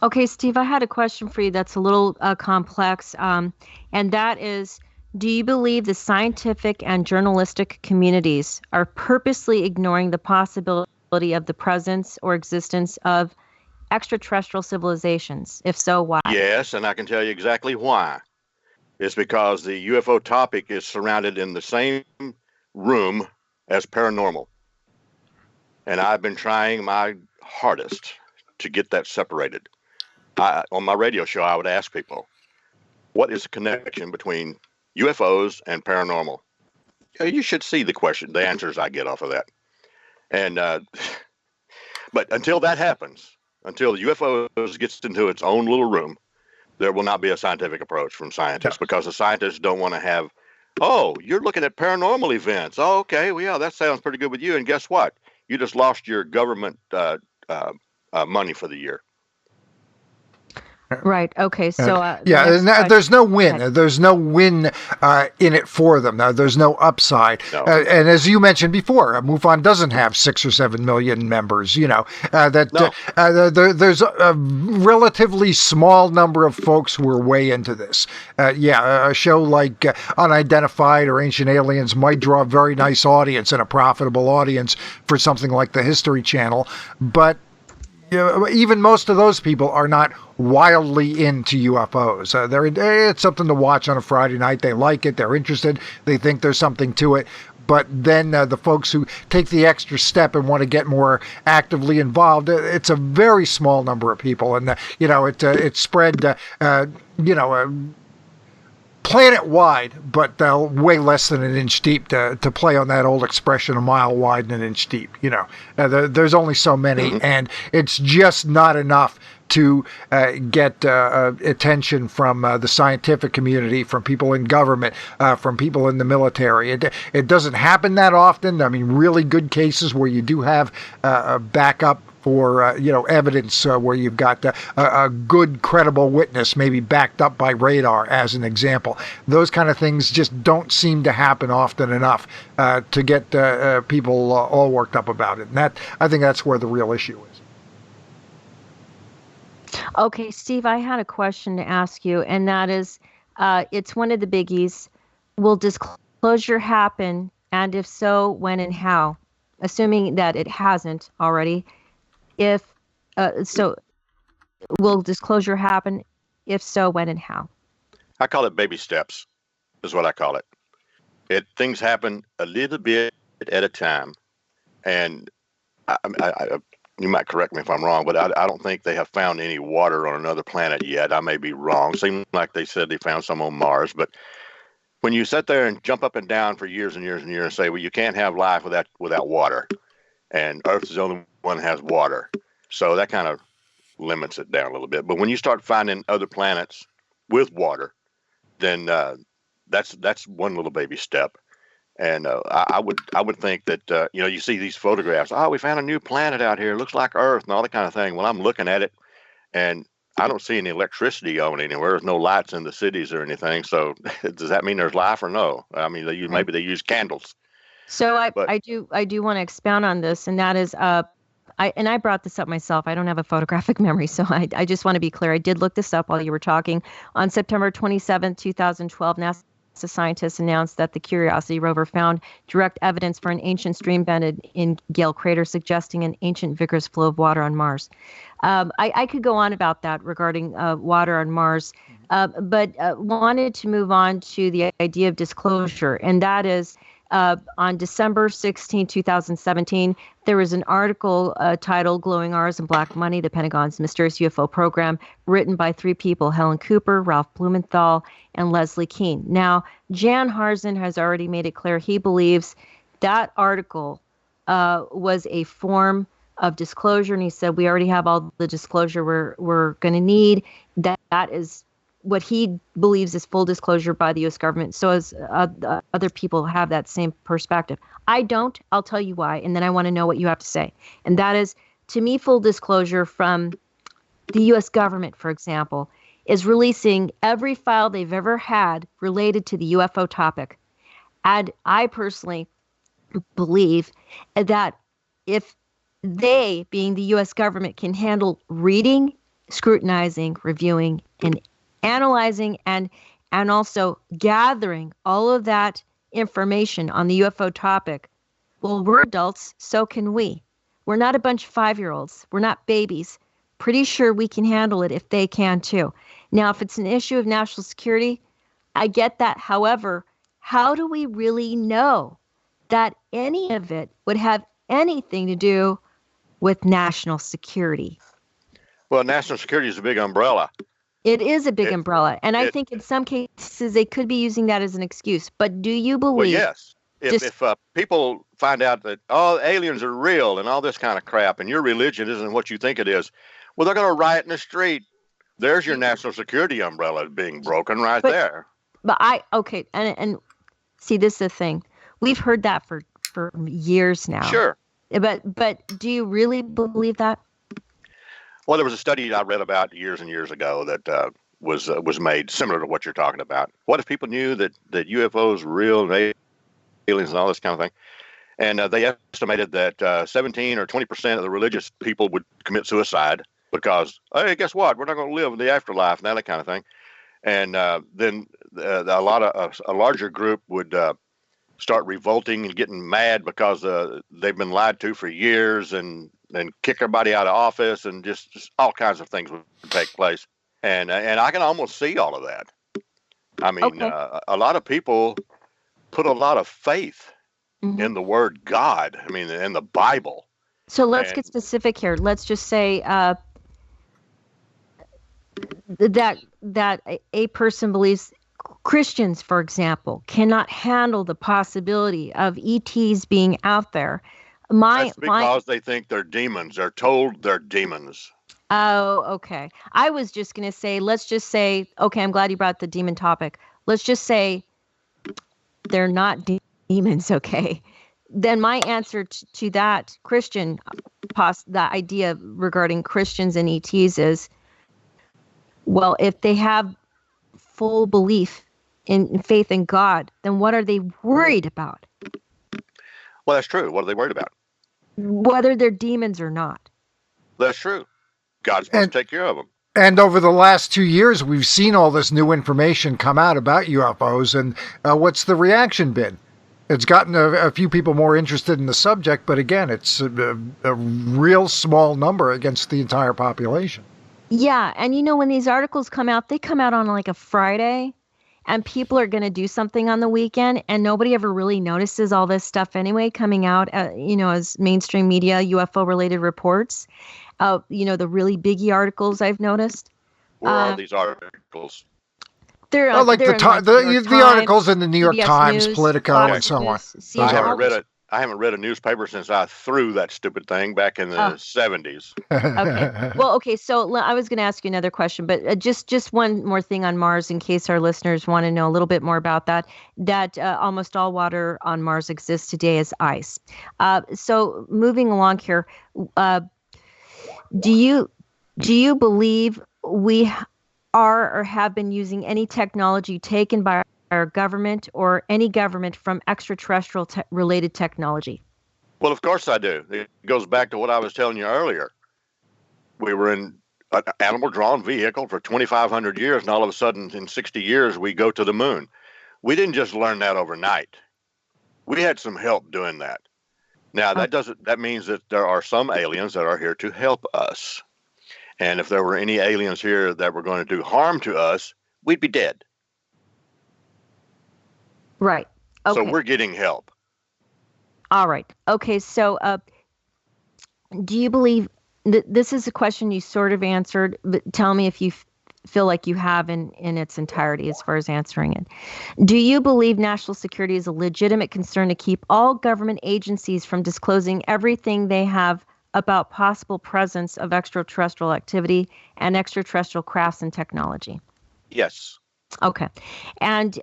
Okay, Steve, I had a question for you that's a little complex, and that is, do you believe the scientific and journalistic communities are purposely ignoring the possibility of the presence or existence of extraterrestrial civilizations? If so, why? Yes, and I can tell you exactly why. It's because the UFO topic is surrounded in the same room as paranormal. And I've been trying my hardest to get that separated. On my radio show, I would ask people, what is the connection between UFOs and paranormal? You should see the answers I get off of that. And but until that happens, until the UFOs gets into its own little room, there will not be a scientific approach from scientists, because the scientists don't want to have, oh, you're looking at paranormal events. Oh, okay, well, yeah, that sounds pretty good with you. And guess what? You just lost your government money for the year. Right. Okay. So there's no win. There's no win in it for them. There's no upside. No. And as you mentioned before, MUFON doesn't have 6 or 7 million members. There's a relatively small number of folks who are way into this. A show like Unidentified or Ancient Aliens might draw a very nice audience and a profitable audience for something like the History Channel, but even most of those people are not wildly into UFOs. It's something to watch on a Friday night. They like it. They're interested. They think there's something to it. But then the folks who take the extra step and want to get more actively involved, it's a very small number of people. And, it's spread, planet-wide, but way less than an inch deep, to play on that old expression, a mile wide and an inch deep. There's only so many, and it's just not enough to get attention from the scientific community, from people in government, from people in the military. It doesn't happen that often. I mean, really good cases where you do have a backup for evidence, where you've got a good, credible witness, maybe backed up by radar, as an example. Those kind of things just don't seem to happen often enough to get people all worked up about it. And I think that's where the real issue is. Okay, Steve, I had a question to ask you, and that is, it's one of the biggies. Will disclosure happen, and if so, when and how? Assuming that it hasn't already. Will disclosure happen? If so, when and how? I call it baby steps, is what I call it. Things happen a little bit at a time. And you might correct me if I'm wrong, but I don't think they have found any water on another planet yet. I may be wrong. Seems like they said they found some on Mars. But when you sit there and jump up and down for years and years and years and say, well, you can't have life without water, and Earth is the only one that has water. So that kind of limits it down a little bit. But when you start finding other planets with water, then that's one little baby step. And I would think that you see these photographs. Oh, we found a new planet out here. It looks like Earth and all that kind of thing. Well, I'm looking at it, and I don't see any electricity on anywhere. There's no lights in the cities or anything. So does that mean there's life or no? I mean, maybe they use candles. So I do want to expound on this, and that is, I brought this up myself. I don't have a photographic memory, so I just want to be clear. I did look this up while you were talking. On September 27, 2012, NASA scientists announced that the Curiosity rover found direct evidence for an ancient stream bed in Gale Crater, suggesting an ancient vigorous flow of water on Mars. I could go on about that regarding water on Mars, but wanted to move on to the idea of disclosure, and that is, on December 16, 2017, there was an article titled Glowing Hours and Black Money, the Pentagon's Mysterious UFO Program, written by 3 people, Helen Cooper, Ralph Blumenthal, and Leslie Kean. Now, Jan Harzen has already made it clear he believes that article was a form of disclosure, and he said, we already have all the disclosure we're going to need. That is what he believes is full disclosure by the U.S. government. So as other people have that same perspective. I don't. I'll tell you why. And then I want to know what you have to say. And that is, to me, full disclosure from the U.S. government, for example, is releasing every file they've ever had related to the UFO topic. And I personally believe that if they, being the U.S. government, can handle reading, scrutinizing, reviewing, and analyzing and also gathering all of that information on the UFO topic, well, we're adults, so can we. We're not a bunch of 5-year-olds. We're not babies pretty sure we can handle it if they can too. Now, if it's an issue of national security, I get that. However, how do we really know that any of it would have anything to do with national security? Well, national security is a big umbrella. It is a big umbrella. And I think in some cases they could be using that as an excuse. But do you believe? Well, yes. If people find out that aliens are real and all this kind of crap and your religion isn't what you think it is, well, they're going to riot in the street. There's your national security umbrella being broken there. But and see, this is the thing. We've heard that for years now. Sure. But do you really believe that? Well, there was a study I read about years and years ago that was made similar to what you're talking about. What if people knew that UFOs were real and aliens and all this kind of thing? And they estimated that 17 or 20% of the religious people would commit suicide because, hey, guess what? We're not going to live in the afterlife and that kind of thing. And then a larger group would start revolting and getting mad because they've been lied to for years and kick everybody out of office and just all kinds of things would take place. And I can almost see all of that. I mean, a lot of people put a lot of faith in the word God. I mean, in the Bible. So let's get specific here. Let's just say that a person believes Christians, for example, cannot handle the possibility of ETs being out there. That's because they think they're demons. They're told they're demons. Oh, okay. I was just going to say, let's just say, okay, I'm glad you brought the demon topic. Let's just say they're not demons, okay? Then my answer to that Christian, the idea regarding Christians and ETs is, well, if they have full belief in faith in God, then what are they worried about? Well, that's true. What are they worried about? Whether they're demons or not. That's true. God's supposed to take care of them. And over the last 2 years, we've seen all this new information come out about UFOs. And what's the reaction been? It's gotten a few people more interested in the subject, but again, it's a real small number against the entire population. Yeah, and when these articles come out, they come out on like a Friday, and people are going to do something on the weekend, and nobody ever really notices all this stuff anyway coming out, as mainstream media, UFO-related reports. The really biggie articles I've noticed. Where are these articles? They're the articles in the New York Times, News, Politico, and so on. I haven't read a newspaper since I threw that stupid thing back in the 70s. Okay. Well, okay. So I was going to ask you another question, but just one more thing on Mars in case our listeners want to know a little bit more about that. That almost all water on Mars exists today as ice. So moving along here, do you believe we are or have been using any technology taken by our government or any government from extraterrestrial related technology? Well, of course I do. It goes back to what I was telling you earlier. We were in an animal-drawn vehicle for 2,500 years, and all of a sudden, in 60 years, we go to the moon. We didn't just learn that overnight. We had some help doing that. Now, that means that there are some aliens that are here to help us. And if there were any aliens here that were going to do harm to us, we'd be dead. Right. Okay. So we're getting help. All right. Okay. So do you believe this is a question you sort of answered, but tell me if you feel like you have in its entirety as far as answering it. Do you believe national security is a legitimate concern to keep all government agencies from disclosing everything they have about possible presence of extraterrestrial activity and extraterrestrial crafts and technology? Yes. Okay. And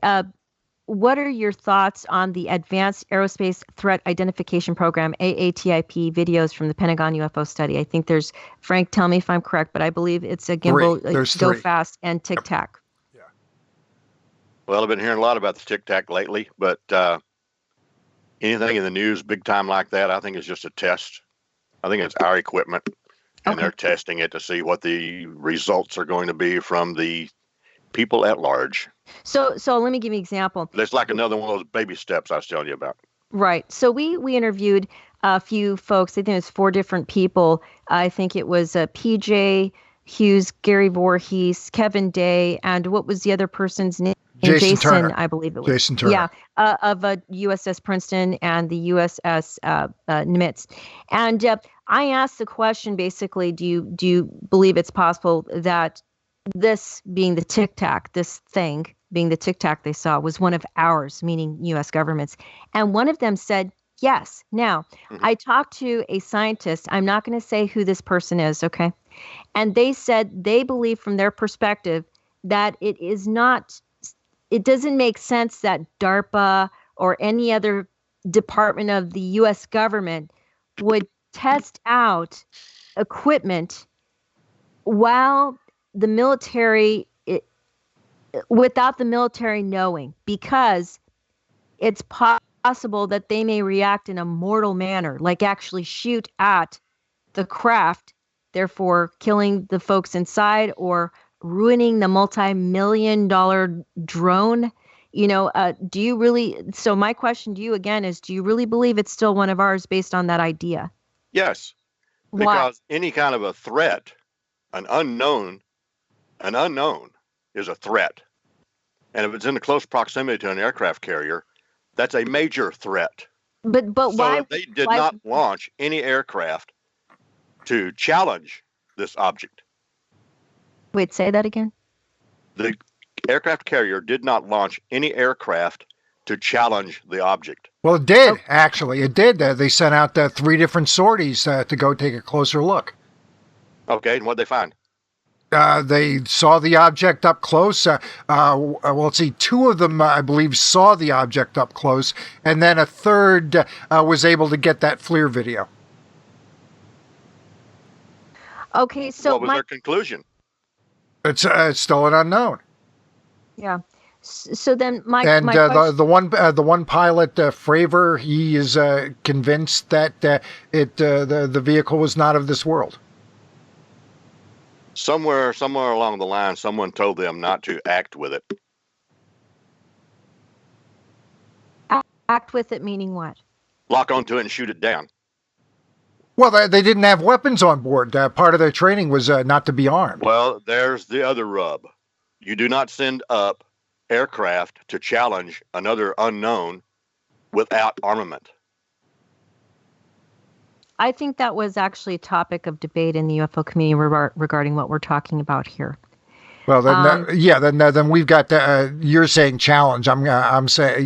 what are your thoughts on the Advanced Aerospace Threat Identification Program, AATIP, videos from the Pentagon UFO study? I think there's, Frank, tell me if I'm correct, but I believe it's a gimbal, go fast, and Tic Tac. Yeah. Well, I've been hearing a lot about the Tic Tac lately, but anything in the news big time like that, I think is just a test. I think it's our equipment, and they're testing it to see what the results are going to be from the people at large. So let me give you an example. It's like another one of those baby steps I was telling you about. Right. So we interviewed a few folks. I think it was 4 different people. I think it was PJ Hughes, Gary Voorhees, Kevin Day, and what was the other person's name? Jason Turner. I believe it was. Jason Turner. Yeah, of USS Princeton and the USS Nimitz. And I asked the question basically, do you believe it's possible that this being the Tic Tac, this thing being the Tic Tac they saw, was one of ours, meaning U.S. government's? And one of them said yes. Now, I talked to a scientist. I'm not going to say who this person is, okay? And they said they believe from their perspective that it doesn't make sense that DARPA or any other department of the U.S. government would test out equipment while the military, without the military knowing, because it's possible that they may react in a mortal manner, like actually shoot at the craft, therefore killing the folks inside or ruining the multi-million-dollar drone. Do you really? So my question to you again is, do you really believe it's still one of ours based on that idea? Yes, because any kind of a threat, an unknown is a threat. And if it's in close proximity to an aircraft carrier, that's a major threat. But so why? They did not launch any aircraft to challenge this object. Wait, say that again. The aircraft carrier did not launch any aircraft to challenge the object. Well, it did, actually. It did. They sent out 3 different sorties to go take a closer look. Okay, and what'd they find? They saw the object up close. Well, let's see, 2 of them, I believe, saw the object up close, and then a third was able to get that FLIR video. Okay, so what was their conclusion? It's still an unknown. Yeah. So then my question... the one pilot, Fravor, he is convinced that the vehicle was not of this world. Somewhere along the line, someone told them not to act with it. Act with it meaning what? Lock onto it and shoot it down. Well, they didn't have weapons on board. Part of their training was not to be armed. Well, there's the other rub. You do not send up aircraft to challenge another unknown without armament. I think that was actually a topic of debate in the UFO community regarding what we're talking about here. Well, then, then we've got you're saying challenge. I'm saying,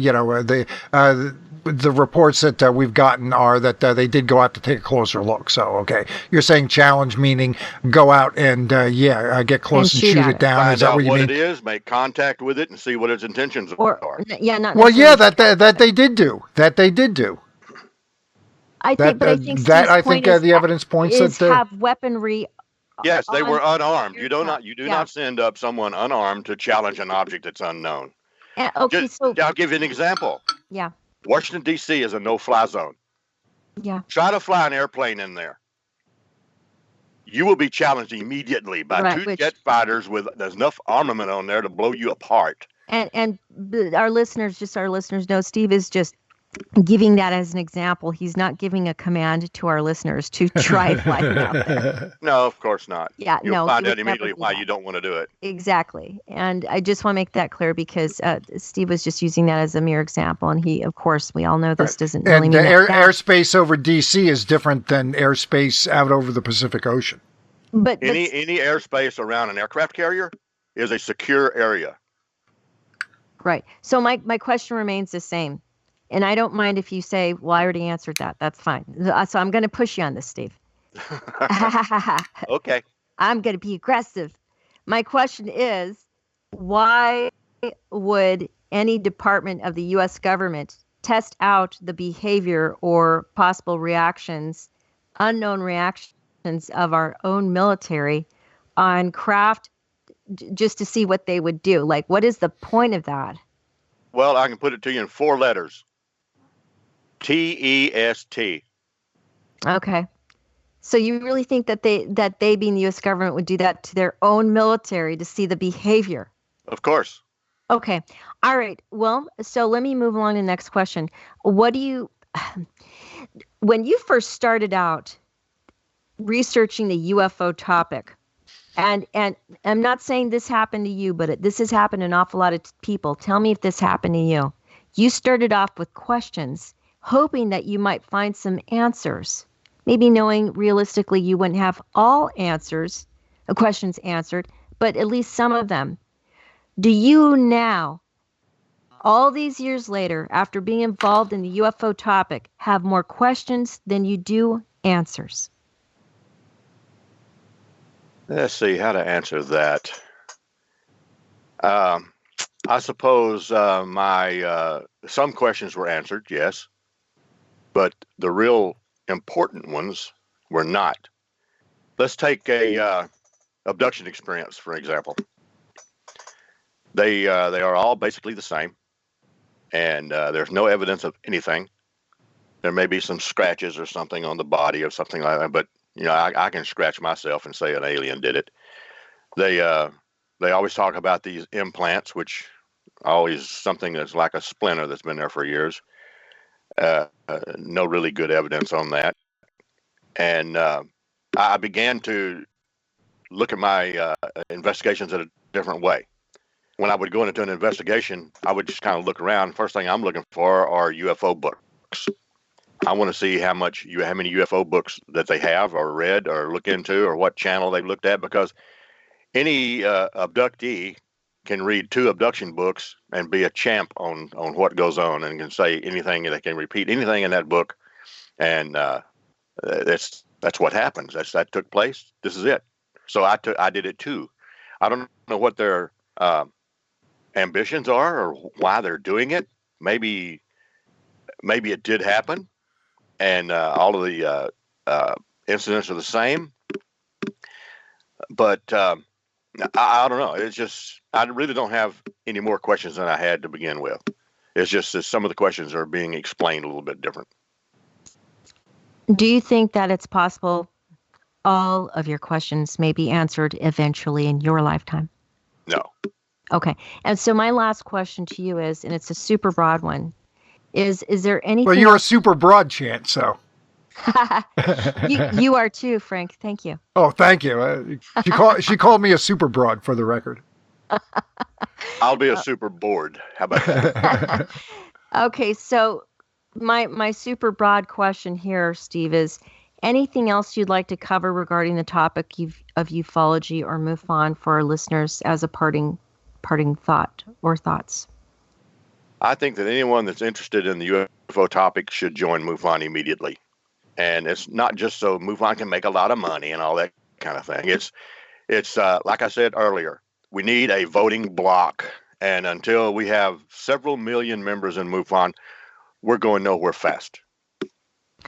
the reports that we've gotten are that they did go out to take a closer look. So, okay, you're saying challenge meaning go out and get close and shoot it down. Find is that out what you what mean? it is, make contact with it, and see what its intentions are. Yeah, not well, yeah, that they did do. That they did do. I think the evidence points is that have weaponry. Yes, they were unarmed. You do not send up someone unarmed to challenge an object that's unknown. Okay, I'll give you an example. Yeah. Washington, D.C. is a no-fly zone. Yeah. Try to fly an airplane in there. You will be challenged immediately by 2 jet fighters with there's enough armament on there to blow you apart. And our listeners know Steve is just giving that as an example. He's not giving a command to our listeners to try flying out there. No, of course not. Yeah, You'll find out immediately why you don't want to do it. Exactly. And I just want to make that clear because Steve was just using that as a mere example. And he, of course, we all know this doesn't really mean airspace over D.C. is different than airspace out over the Pacific Ocean. But any airspace around an aircraft carrier is a secure area. Right. So my question remains the same. And I don't mind if you say, well, I already answered that. That's fine. So I'm going to push you on this, Steve. Okay. I'm going to be aggressive. My question is, why would any department of the U.S. government test out the behavior or possible reactions, unknown reactions of our own military on craft just to see what they would do? Like, what is the point of that? Well, I can put it to you in 4 letters. TEST. Okay. So you really think that they being the U.S. government would do that to their own military to see the behavior? Of course. Okay. All right. Well, so let me move along to the next question. What do you when you first started out researching the UFO topic, and I'm not saying this happened to you, but this has happened to an awful lot of people. Tell me if this happened to you. You started off with questions, hoping that you might find some answers, maybe knowing realistically you wouldn't have all questions answered, but at least some of them. Do you now, all these years later, after being involved in the UFO topic, have more questions than you do answers? Let's see how to answer that. I suppose my some questions were answered, yes, but the real important ones were not. Let's take a abduction experience, for example. They are all basically the same, and there's no evidence of anything. There may be some scratches or something on the body or something like that, but I can scratch myself and say an alien did it. They always talk about these implants, which always something that's like a splinter that's been there for years. No really good evidence on that. And I began to look at my investigations in a different way. When I would go into an investigation, I would just kind of look around. First thing I'm looking for are UFO books. I want to see how many UFO books that they have or read or look into, or what channel they've looked at, because any abductee can read 2 abduction books and be a champ on what goes on, and can say anything, and they can repeat anything in that book, and that's what happens. That took place. This is it. So I did it too. I don't know what their ambitions are or why they're doing it. Maybe it did happen, and all of the incidents are the same. But I don't know. It's just, I really don't have any more questions than I had to begin with. It's just that some of the questions are being explained a little bit different. Do you think that it's possible all of your questions may be answered eventually in your lifetime? No. Okay. And so my last question to you is, and it's a super broad one, is there anything... Well, you're a super broad chant, so... you are too, Frank. Thank you. Oh, thank you. She called me a super broad, for the record. I'll be a super bored. How about that? Okay, so my super broad question here, Steve, is anything else you'd like to cover regarding the topic of ufology or MUFON for our listeners as a parting thought or thoughts? I think that anyone that's interested in the UFO topic should join MUFON immediately. And it's not just so MUFON can make a lot of money and all that kind of thing. It's like I said earlier, we need a voting block. And until we have several million members in MUFON, we're going nowhere fast.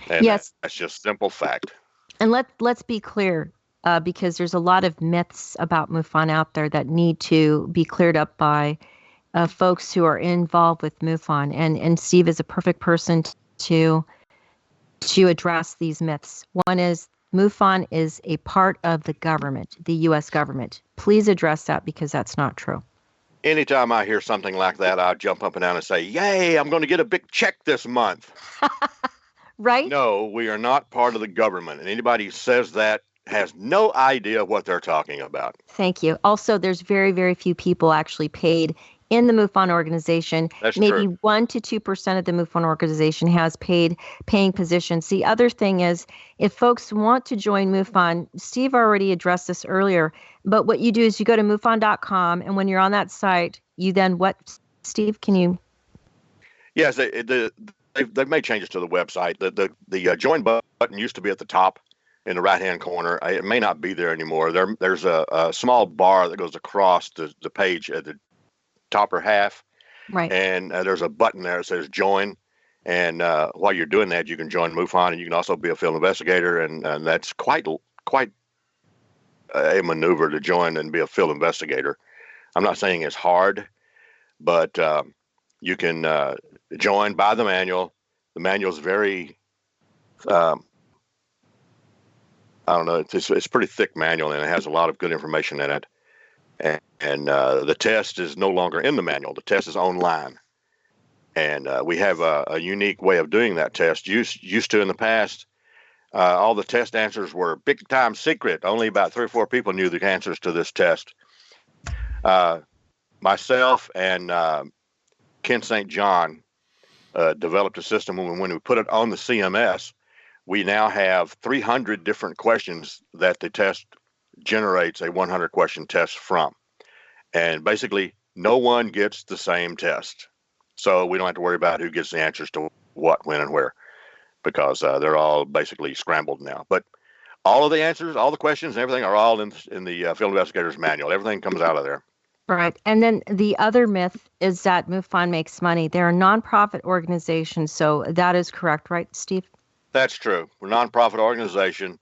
And yes, that's just simple fact. And let's be clear, because there's a lot of myths about MUFON out there that need to be cleared up by folks who are involved with MUFON. And Steve is a perfect person to address these myths. One is MUFON is a part of the government, the U.S. government. Please address that, because that's not true. Anytime I hear something like that, I'll jump up and down and say, yay, I'm going to get a big check this month. Right? No, we are not part of the government. And anybody who says that has no idea what they're talking about. Thank you. Also, there's very, very few people actually paid in the MUFON organization. That's maybe true. 1 to 2% of the MUFON organization has paying positions. The other thing is, if folks want to join MUFON, Steve already addressed this earlier, but what you do is you go to MUFON.com, and when you're on that site, you then what, Steve, can you? Yes, they've made changes to the website. The join button used to be at the top in the right-hand corner. It may not be there anymore. There's a small bar that goes across the page at the top or half, right? And there's a button there that says join, and while you're doing that, you can join MUFON, and you can also be a field investigator, and that's quite a maneuver to join and be a field investigator. I'm not saying it's hard, but you can join by the manual. The manual is very I don't know, it's pretty thick manual, and it has a lot of good information in it. And the test is no longer in the manual. The test is online. And we have a unique way of doing that test. Used to in the past, all the test answers were big time secret. Only about 3 or 4 people knew the answers to this test. Myself and Ken St. John developed a system when we put it on the CMS. We now have 300 different questions that the test generates a 100 question test from. And basically, no one gets the same test. So we don't have to worry about who gets the answers to what, when, and where, because they're all basically scrambled now. But all of the answers, all the questions and everything are all in the field investigator's manual. Everything comes out of there. Right. And then the other myth is that MUFON makes money. They're a nonprofit organization, so that is correct, right, Steve? That's true. We're a nonprofit organization,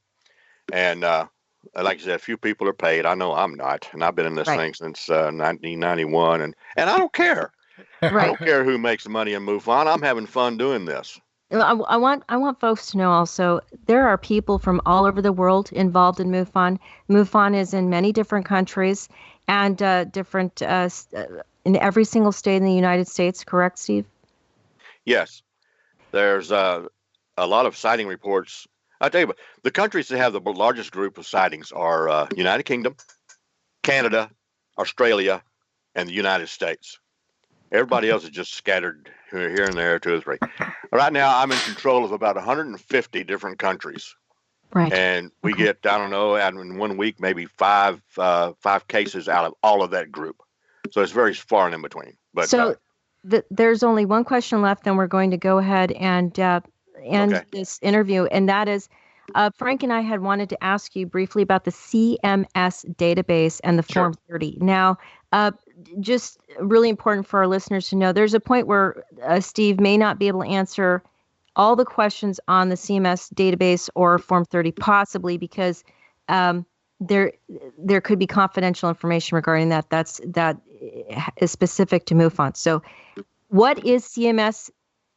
and like I said, a few people are paid. I know I'm not, and I've been in this thing since 1991, and I don't care. Right. I don't care who makes money in MUFON. I'm having fun doing this. I want folks to know also there are people from all over the world involved in MUFON. MUFON is in many different countries and different in every single state in the United States. Correct, Steve? Yes, there's a lot of sighting reports. I'll tell you what, the countries that have the largest group of sightings are United Kingdom, Canada, Australia, and the United States. Everybody else is just scattered here and there, 2 or 3. Right now, I'm in control of about 150 different countries. Right. And we get, I don't know, in 1 week, maybe five cases out of all of that group. So it's very far and in between. But so there's only one question left, then we're going to go ahead and end this interview. And that is, Frank and I had wanted to ask you briefly about the CMS database and the Form 30. Now, just really important for our listeners to know, there's a point where Steve may not be able to answer all the questions on the CMS database or Form 30, possibly because there could be confidential information regarding that. That is specific to MUFON. So what is CMS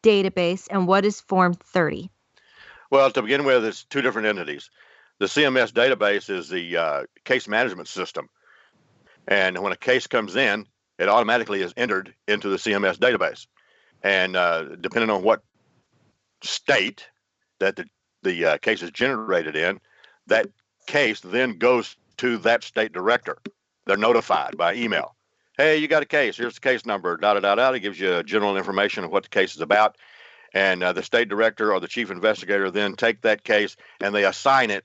database and what is Form 30? Well, to begin with, it's 2 different entities. The CMS database is the case management system. And when a case comes in, it automatically is entered into the CMS database. And depending on what state that the case is generated in, that case then goes to that state director. They're notified by email. Hey, you got a case. Here's the case number. It gives you general information of what the case is about. And the state director or the chief investigator then take that case and they assign it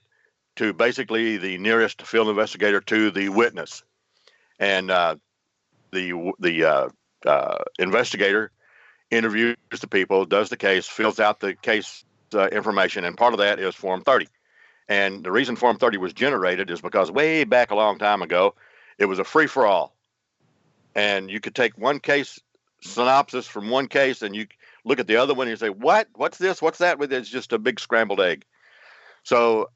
to basically the nearest field investigator to the witness. And the investigator interviews the people, does the case, fills out the case information, and part of that is Form 30. And the reason Form 30 was generated is because way back a long time ago, it was a free-for-all. And you could take one case synopsis from one case and you look at the other one and you say, what? What's this? What's that? It's just a big scrambled egg. So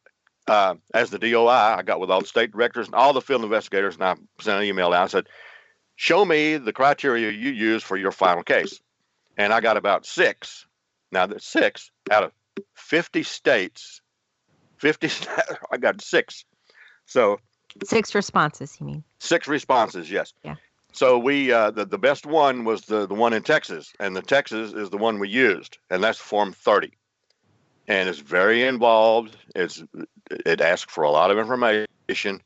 as the DOI, I got with all the state directors and all the field investigators, and I sent an email out and said, show me the criteria you use for your final case. And I got about 6. Now, that's 6 out of 50 states. I got 6. So 6 responses, you mean? 6 responses, yes. Yeah. So we the best one was the one in Texas, and the Texas is the one we used, and that's Form 30. And it's very involved. It asks for a lot of information,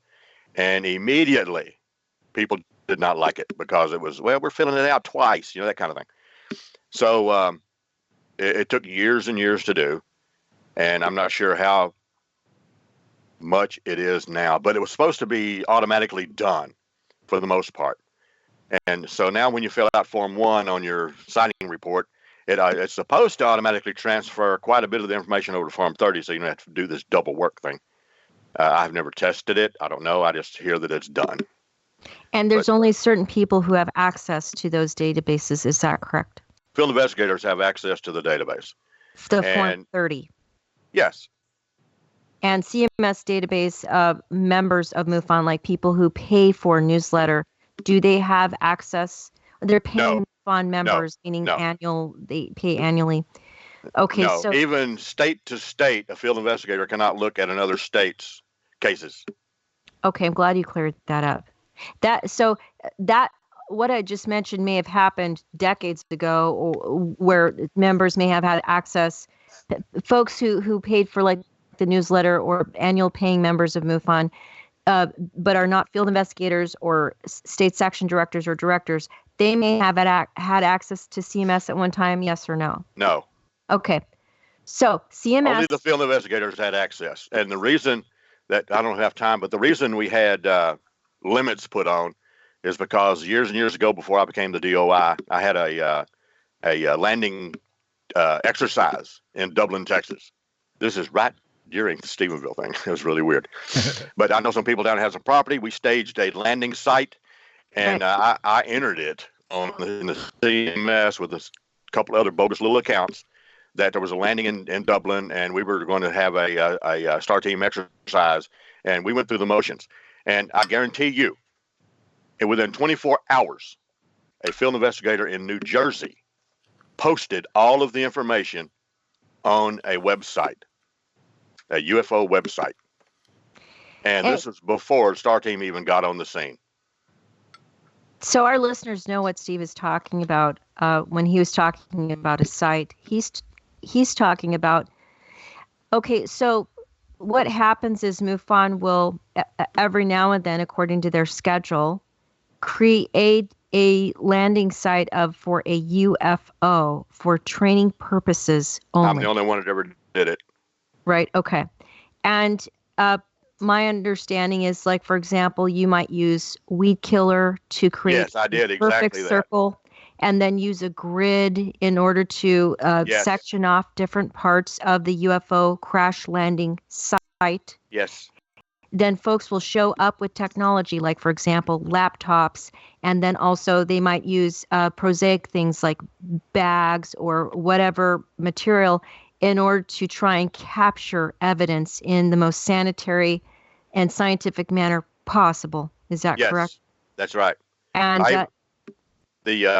and immediately people did not like it because it was, well, we're filling it out twice, that kind of thing. So it took years and years to do, and I'm not sure how much it is now, but it was supposed to be automatically done for the most part. And so now when you fill out Form 1 on your sighting report, it's supposed to automatically transfer quite a bit of the information over to Form 30, so you don't have to do this double work thing. I've never tested it. I don't know. I just hear that it's done. And there's only certain people who have access to those databases. Is that correct? Field investigators have access to the database. The Form 30. Yes. And CMS database members of MUFON, like people who pay for a newsletter, do they have access? They're paying MUFON members, meaning they pay annually. Okay, no, so even state to state, a field investigator cannot look at another state's cases. Okay, I'm glad you cleared that up. That what I just mentioned may have happened decades ago, or where members may have had access. Folks who paid for like the newsletter or annual paying members of MUFON, but are not field investigators or state section directors or directors, they may have had access to CMS at one time. Yes or no? No. Okay. So CMS. Only the field investigators had access. And the reason that I don't have time, but the reason we had limits put on is because years and years ago, before I became the DOI, I had a landing exercise in Dublin, Texas. This is right during the Stephenville thing. It was really weird. But I know some people down there have some property. We staged a landing site, and I entered it in the CMS with a couple other bogus little accounts that there was a landing in Dublin, and we were going to have a STAR team exercise, and we went through the motions. And I guarantee you, within 24 hours, a field investigator in New Jersey posted all of the information on a website, a UFO website. And this was before STAR team even got on the scene. So our listeners know what Steve is talking about when he was talking about a site. He's talking about, okay, so what happens is MUFON will every now and then, according to their schedule, create a landing site for a UFO for training purposes only. I'm the only one that ever did it. Right. Okay. And my understanding is, like, for example, you might use weed killer to create yes, I did a perfect exactly circle, and then use a grid in order to yes. section off different parts of the UFO crash landing site. Yes. Then folks will show up with technology, like, for example, laptops, and then also they might use prosaic things like bags or whatever material in order to try and capture evidence in the most sanitary and scientific manner possible. Is that correct? Yes, that's right. And the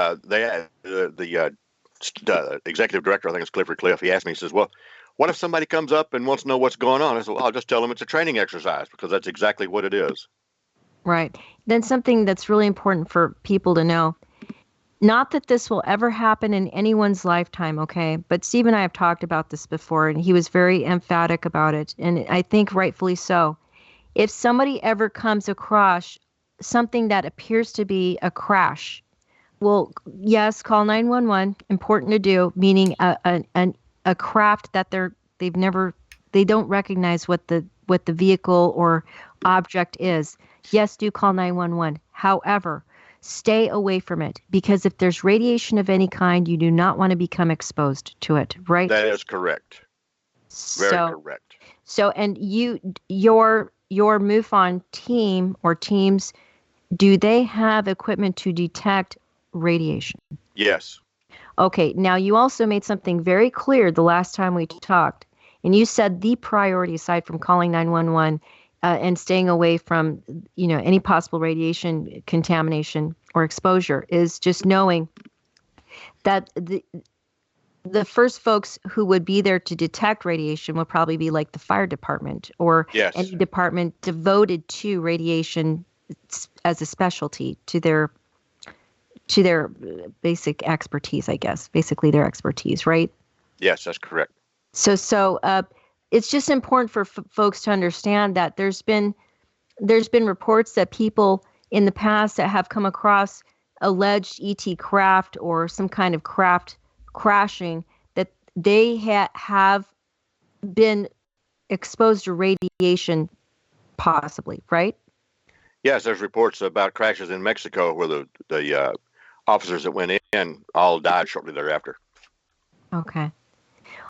executive director, I think it's Clifford Cliff, he asked me, he says, well, what if somebody comes up and wants to know what's going on? I said, well, I'll just tell them it's a training exercise, because that's exactly what it is. Right. Then something that's really important for people to know, not that this will ever happen in anyone's lifetime, okay? But Steve and I have talked about this before, and he was very emphatic about it, and I think rightfully so. If somebody ever comes across something that appears to be a crash, well, yes, call 911. Important to do, meaning a craft that they don't recognize what the vehicle or object is. Yes, do call 911. However, stay away from it, because if there's radiation of any kind, you do not want to become exposed to it, right? That is correct. Very correct. So, and your MUFON team or teams, do they have equipment to detect radiation? Yes. Okay. Now, you also made something very clear the last time we talked, and you said the priority, aside from calling 911 and staying away from, any possible radiation contamination or exposure, is just knowing that the first folks who would be there to detect radiation would probably be like the fire department or any department devoted to radiation as a specialty, to their basic expertise, I guess, basically their expertise, right? Yes, that's correct. So it's just important for folks to understand that there's been reports that people in the past that have come across alleged ET craft or some kind of craft crashing, that they have been exposed to radiation, possibly, right? Yes, there's reports about crashes in Mexico where the officers that went in all died shortly thereafter. Okay.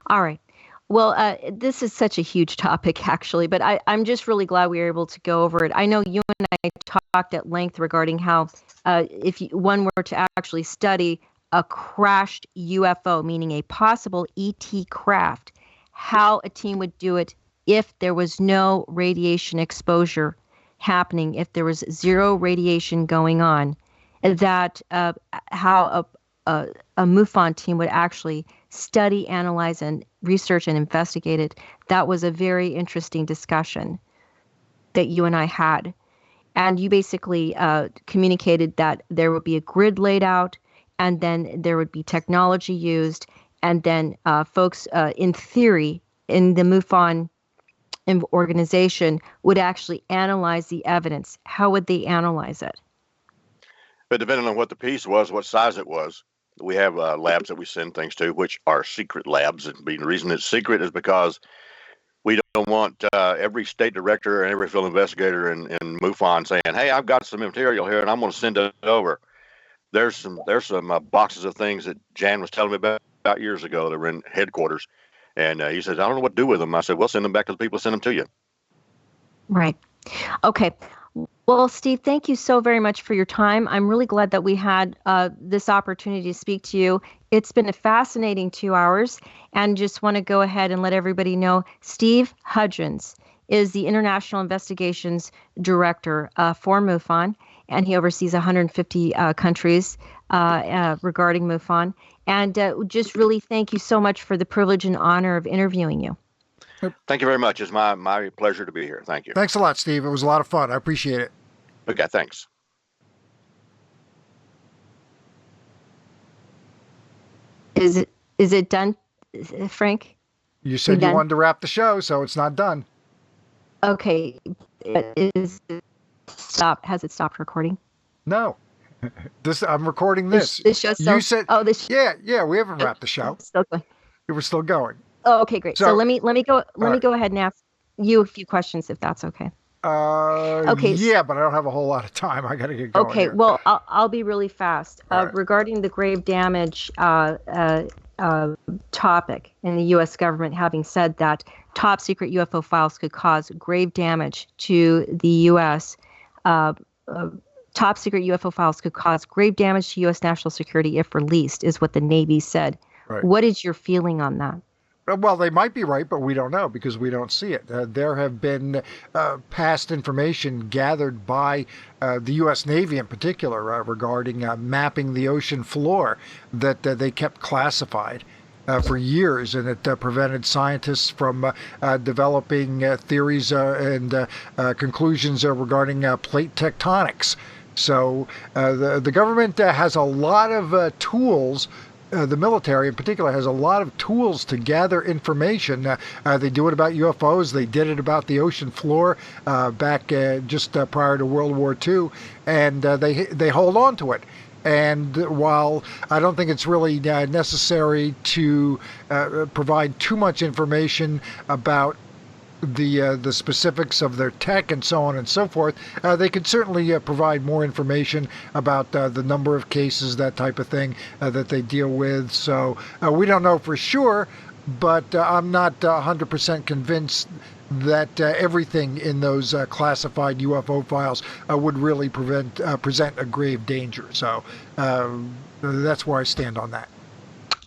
All right. Well, this is such a huge topic, actually, but I'm just really glad we were able to go over it. I know you and I talked at length regarding how if one were to actually study a crashed UFO, meaning a possible ET craft, how a team would do it if there was no radiation exposure happening, if there was zero radiation going on, that how a MUFON team would actually study, analyze, and research and investigate it. That was a very interesting discussion that you and I had. And you basically communicated that there would be a grid laid out, and then there would be technology used, and then folks, in theory, in the MUFON organization, would actually analyze the evidence. How would they analyze it? But depending on what the piece was, what size it was, we have labs that we send things to, which are secret labs. And the reason it's secret is because we don't want every state director and every field investigator in MUFON saying, "Hey, I've got some material here, and I'm going to send it over." There's some boxes of things that Jan was telling me about years ago that were in headquarters, and he says, "I don't know what to do with them." I said, "Well, send them back to the people who send them to you." Right. Okay. Well, Steve, thank you so very much for your time. I'm really glad that we had this opportunity to speak to you. It's been a fascinating 2 hours, and just want to go ahead and let everybody know Steve Hudgeons is the International Investigations Director for MUFON, and he oversees 150 countries regarding MUFON. And just really thank you so much for the privilege and honor of interviewing you. Thank you very much. It's my pleasure to be here. Thank you. Thanks a lot, Steve. It was a lot of fun. I appreciate it. Okay, thanks. Is it done, Frank? You said you wanted to wrap the show, so it's not done. Okay. Is it stop? Has it stopped recording? No. I'm recording this. This show still, you said, yeah, we haven't wrapped the show. Still going. We're still going. Oh, okay, great. So let me go ahead and ask you a few questions, if that's okay. Okay. Yeah, but I don't have a whole lot of time. I got to get going. Okay. Here. Well, I'll be really fast. Right. Regarding the grave damage topic in the U.S. government, having said that top secret UFO files could cause grave damage to the U.S. Top secret UFO files could cause grave damage to U.S. national security if released, is what the Navy said. Right. What is your feeling on that? Well, they might be right, but we don't know because we don't see it. There have been past information gathered by the U.S. Navy in particular regarding mapping the ocean floor that they kept classified for years, and it prevented scientists from developing theories and conclusions regarding plate tectonics. So the government has a lot of tools. The military in particular has a lot of tools to gather information. They do it about UFOs. They did it about the ocean floor back just prior to World War II, and they hold on to it. And while I don't think it's really necessary to provide too much information about the specifics of their tech and so on and so forth, they could certainly provide more information about the number of cases, that type of thing that they deal with. So we don't know for sure, but I'm not 100% convinced that everything in those classified UFO files would really present a grave danger. So that's where I stand on that.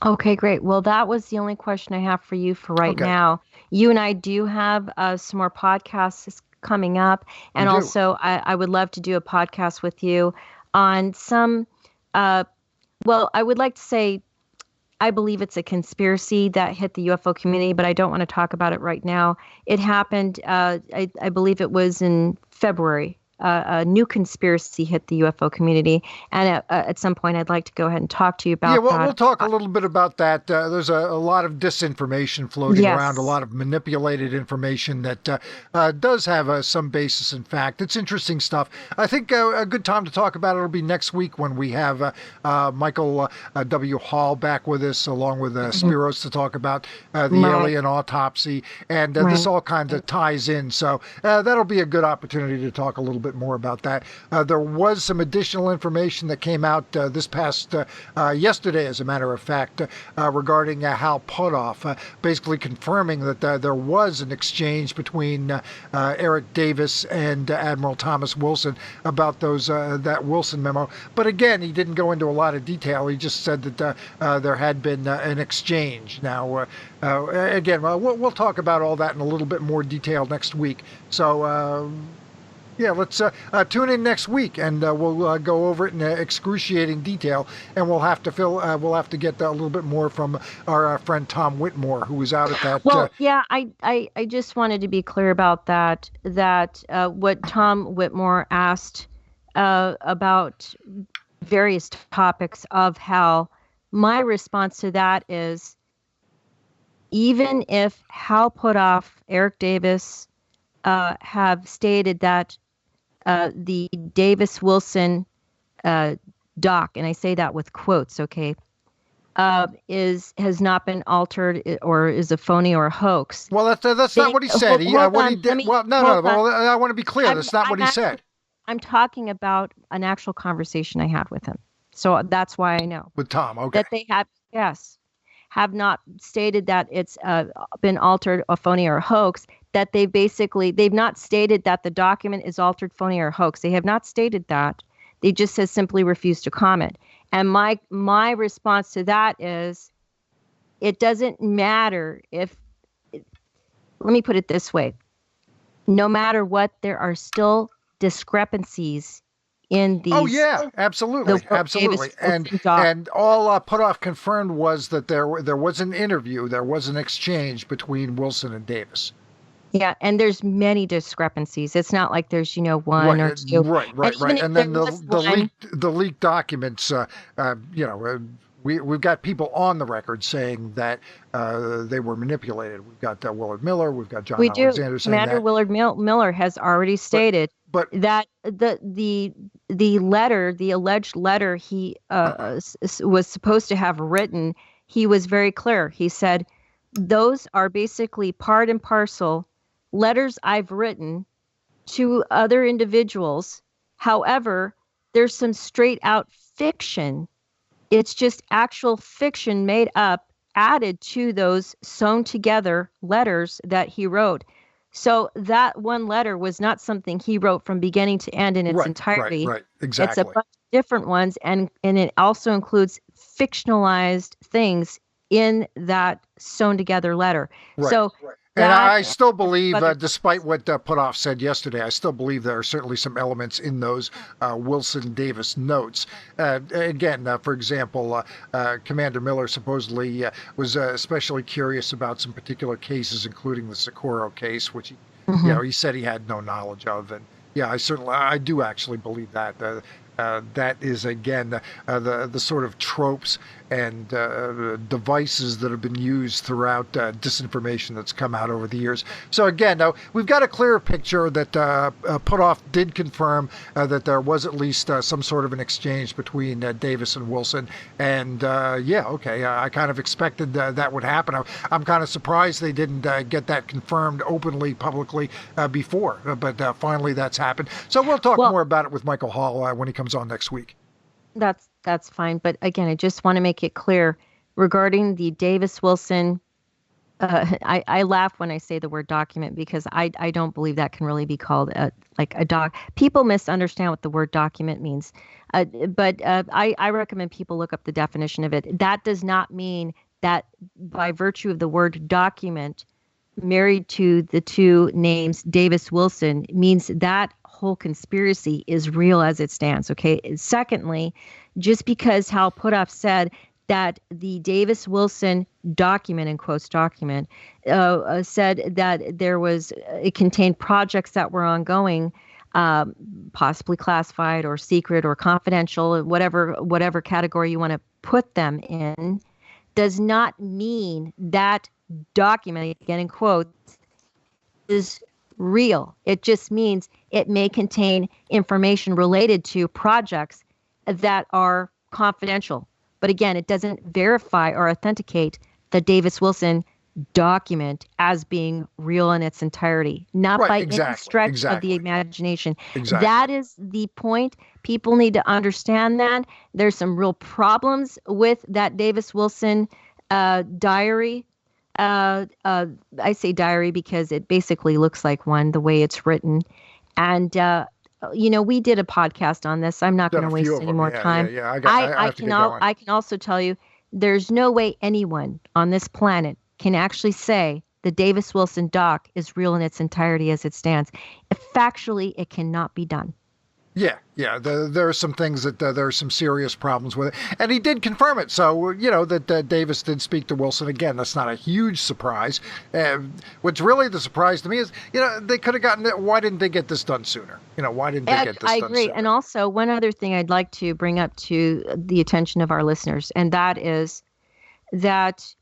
Okay, great. Well, that was the only question I have for you for right now. You and I do have some more podcasts coming up. And also, I would love to do a podcast with you on some, I would like to say, I believe it's a conspiracy that hit the UFO community, but I don't want to talk about it right now. It happened, I believe it was in February. A new conspiracy hit the UFO community, and at some point I'd like to go ahead and talk to you about that. Yeah, we'll talk a little bit about that. There's a lot of disinformation floating around, a lot of manipulated information that does have some basis in fact. It's interesting stuff. I think a good time to talk about it will be next week when we have Michael W. Hall back with us, along with Spiros, to talk about the alien autopsy, and this all kind of ties in. So that'll be a good opportunity to talk a little bit more about that. There was some additional information that came out this past yesterday, as a matter of fact, regarding Hal Puthoff, basically confirming that there was an exchange between Eric Davis and Admiral Thomas Wilson about that Wilson memo. But again, he didn't go into a lot of detail. He just said that there had been an exchange. Now, again, we'll talk about all that in a little bit more detail next week. So Yeah, let's tune in next week, and we'll go over it in excruciating detail. And we'll have to get a little bit more from our friend Tom Whitmore, who was out at that. Well, yeah, I just wanted to be clear about that. That what Tom Whitmore asked about various topics of Hal, my response to that is, even if Hal Puthoff, Eric Davis have stated that the Davis-Wilson doc, and I say that with quotes, okay, has not been altered or is a phony or a hoax. Well, that's not what he said. What he did. Well, no. Well, I want to be clear. That's not what he said. I'm talking about an actual conversation I had with him. So that's why I know. With Tom, okay. That they have not stated that it's been altered, a phony, or a hoax. That they've not stated that the document is altered, phony, or hoax. They have not stated that. They just says simply refuse to comment. And my response to that is, it doesn't matter if, let me put it this way, no matter what, there are still discrepancies in these. Oh yeah, absolutely. And all Puthoff confirmed was that there was an interview, there was an exchange between Wilson and Davis. Yeah, and there's many discrepancies. It's not like there's, one or two. Right. And then the leaked documents, we've got people on the record saying that they were manipulated. We've got Willard Miller, we've got John Alexander saying Commander Willard Miller has already stated that the letter, the alleged letter he was supposed to have written, he was very clear. He said, those are basically part and parcel letters I've written to other individuals. However, there's some straight out fiction. It's just actual fiction made up, added to those sewn together letters that he wrote. So that one letter was not something he wrote from beginning to end in its entirety. Right, exactly. It's a bunch of different ones, and it also includes fictionalized things in that sewn together letter. Right. So. And I still believe, despite what Puthoff said yesterday, I still believe there are certainly some elements in those Wilson-Davis notes. Again, for example, Commander Miller supposedly was especially curious about some particular cases, including the Socorro case, which he said he had no knowledge of. And yeah, I do actually believe that. That is, again, the sort of tropes and devices that have been used throughout disinformation that's come out over the years. So again, now we've got a clearer picture that Puthoff did confirm that there was at least some sort of an exchange between Davis and Wilson. And I kind of expected that would happen. I'm kind of surprised they didn't get that confirmed openly, publicly before. But finally that's happened. So we'll talk more about it with Michael Hall when he comes on next week. That's fine. But again, I just want to make it clear regarding the Davis-Wilson. I laugh when I say the word document because I don't believe that can really be called a doc. People misunderstand what the word document means. But I recommend people look up the definition of it. That does not mean that by virtue of the word document married to the two names Davis-Wilson means that whole conspiracy is real as it stands. Okay. Secondly, just because Hal Puthoff said that the Davis-Wilson document, in quotes document, said that it contained projects that were ongoing, possibly classified or secret or confidential, whatever category you want to put them in, does not mean that document, again in quotes, is real. It just means it may contain information related to projects that are confidential. But again, it doesn't verify or authenticate the Davis-Wilson document as being real in its entirety, not by any stretch of the imagination. Exactly. That is the point. People need to understand that. There's some real problems with that Davis-Wilson diary. I say diary because it basically looks like one, the way it's written. And, we did a podcast on this. I'm not going to waste any more time. I can also tell you there's no way anyone on this planet can actually say the Davis Wilson doc is real in its entirety as it stands. Factually, it cannot be done. Yeah. There are some things that there are some serious problems with it, and he did confirm it. So that Davis did speak to Wilson again. That's not a huge surprise. What's really the surprise to me is they could have gotten it. Why didn't they get this done sooner? Why didn't they get this done sooner? I agree. And also one other thing I'd like to bring up to the attention of our listeners, and that is that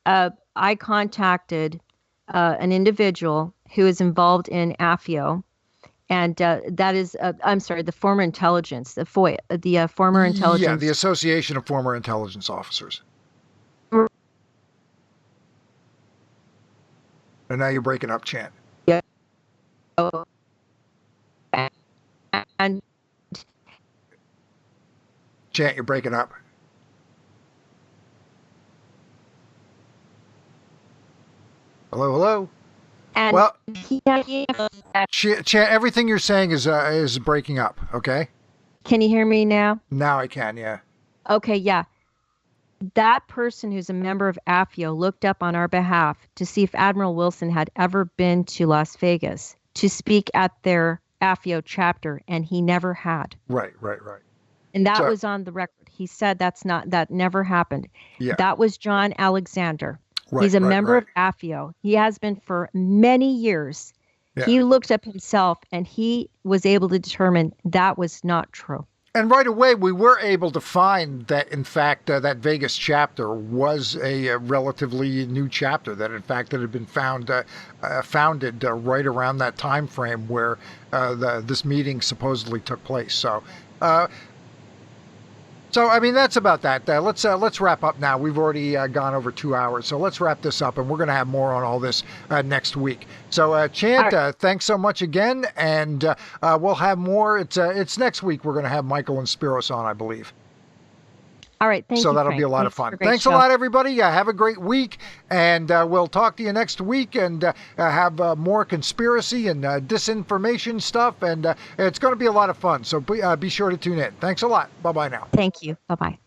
I contacted an individual who is involved in AFIO. And that is, the former intelligence, the FOIA, the former intelligence. Yeah, the Association of Former Intelligence Officers. And now you're breaking up, Chant. Yeah. And Chant, you're breaking up. Hello? And well, Chant, everything you're saying is breaking up, okay? Can you hear me now? Now I can, yeah. Okay, yeah. That person who's a member of AFIO looked up on our behalf to see if Admiral Wilson had ever been to Las Vegas to speak at their AFIO chapter, and he never had. Right. And that was on the record. He said that never happened. Yeah. That was John Alexander. Right, He's a member of AFIO. He has been for many years. Yeah. He looked up himself, and he was able to determine that was not true. And right away, we were able to find that, in fact, that Vegas chapter was a relatively new chapter, that, in fact, it had been founded right around that time frame where this meeting supposedly took place. So, I mean, that's about that. Let's wrap up now. We've already gone over 2 hours, so let's wrap this up, and we're going to have more on all this next week. So, Chant, right. Thanks so much again, and we'll have more. It's next week we're going to have Michael and Spiros on, I believe. All right, thank you, So that'll Frank. be a lot of fun. Thanks show. A lot, everybody. Have a great week, and we'll talk to you next week and have more conspiracy and disinformation stuff, and it's going to be a lot of fun. So be sure to tune in. Thanks a lot. Bye-bye now. Thank you. Bye-bye.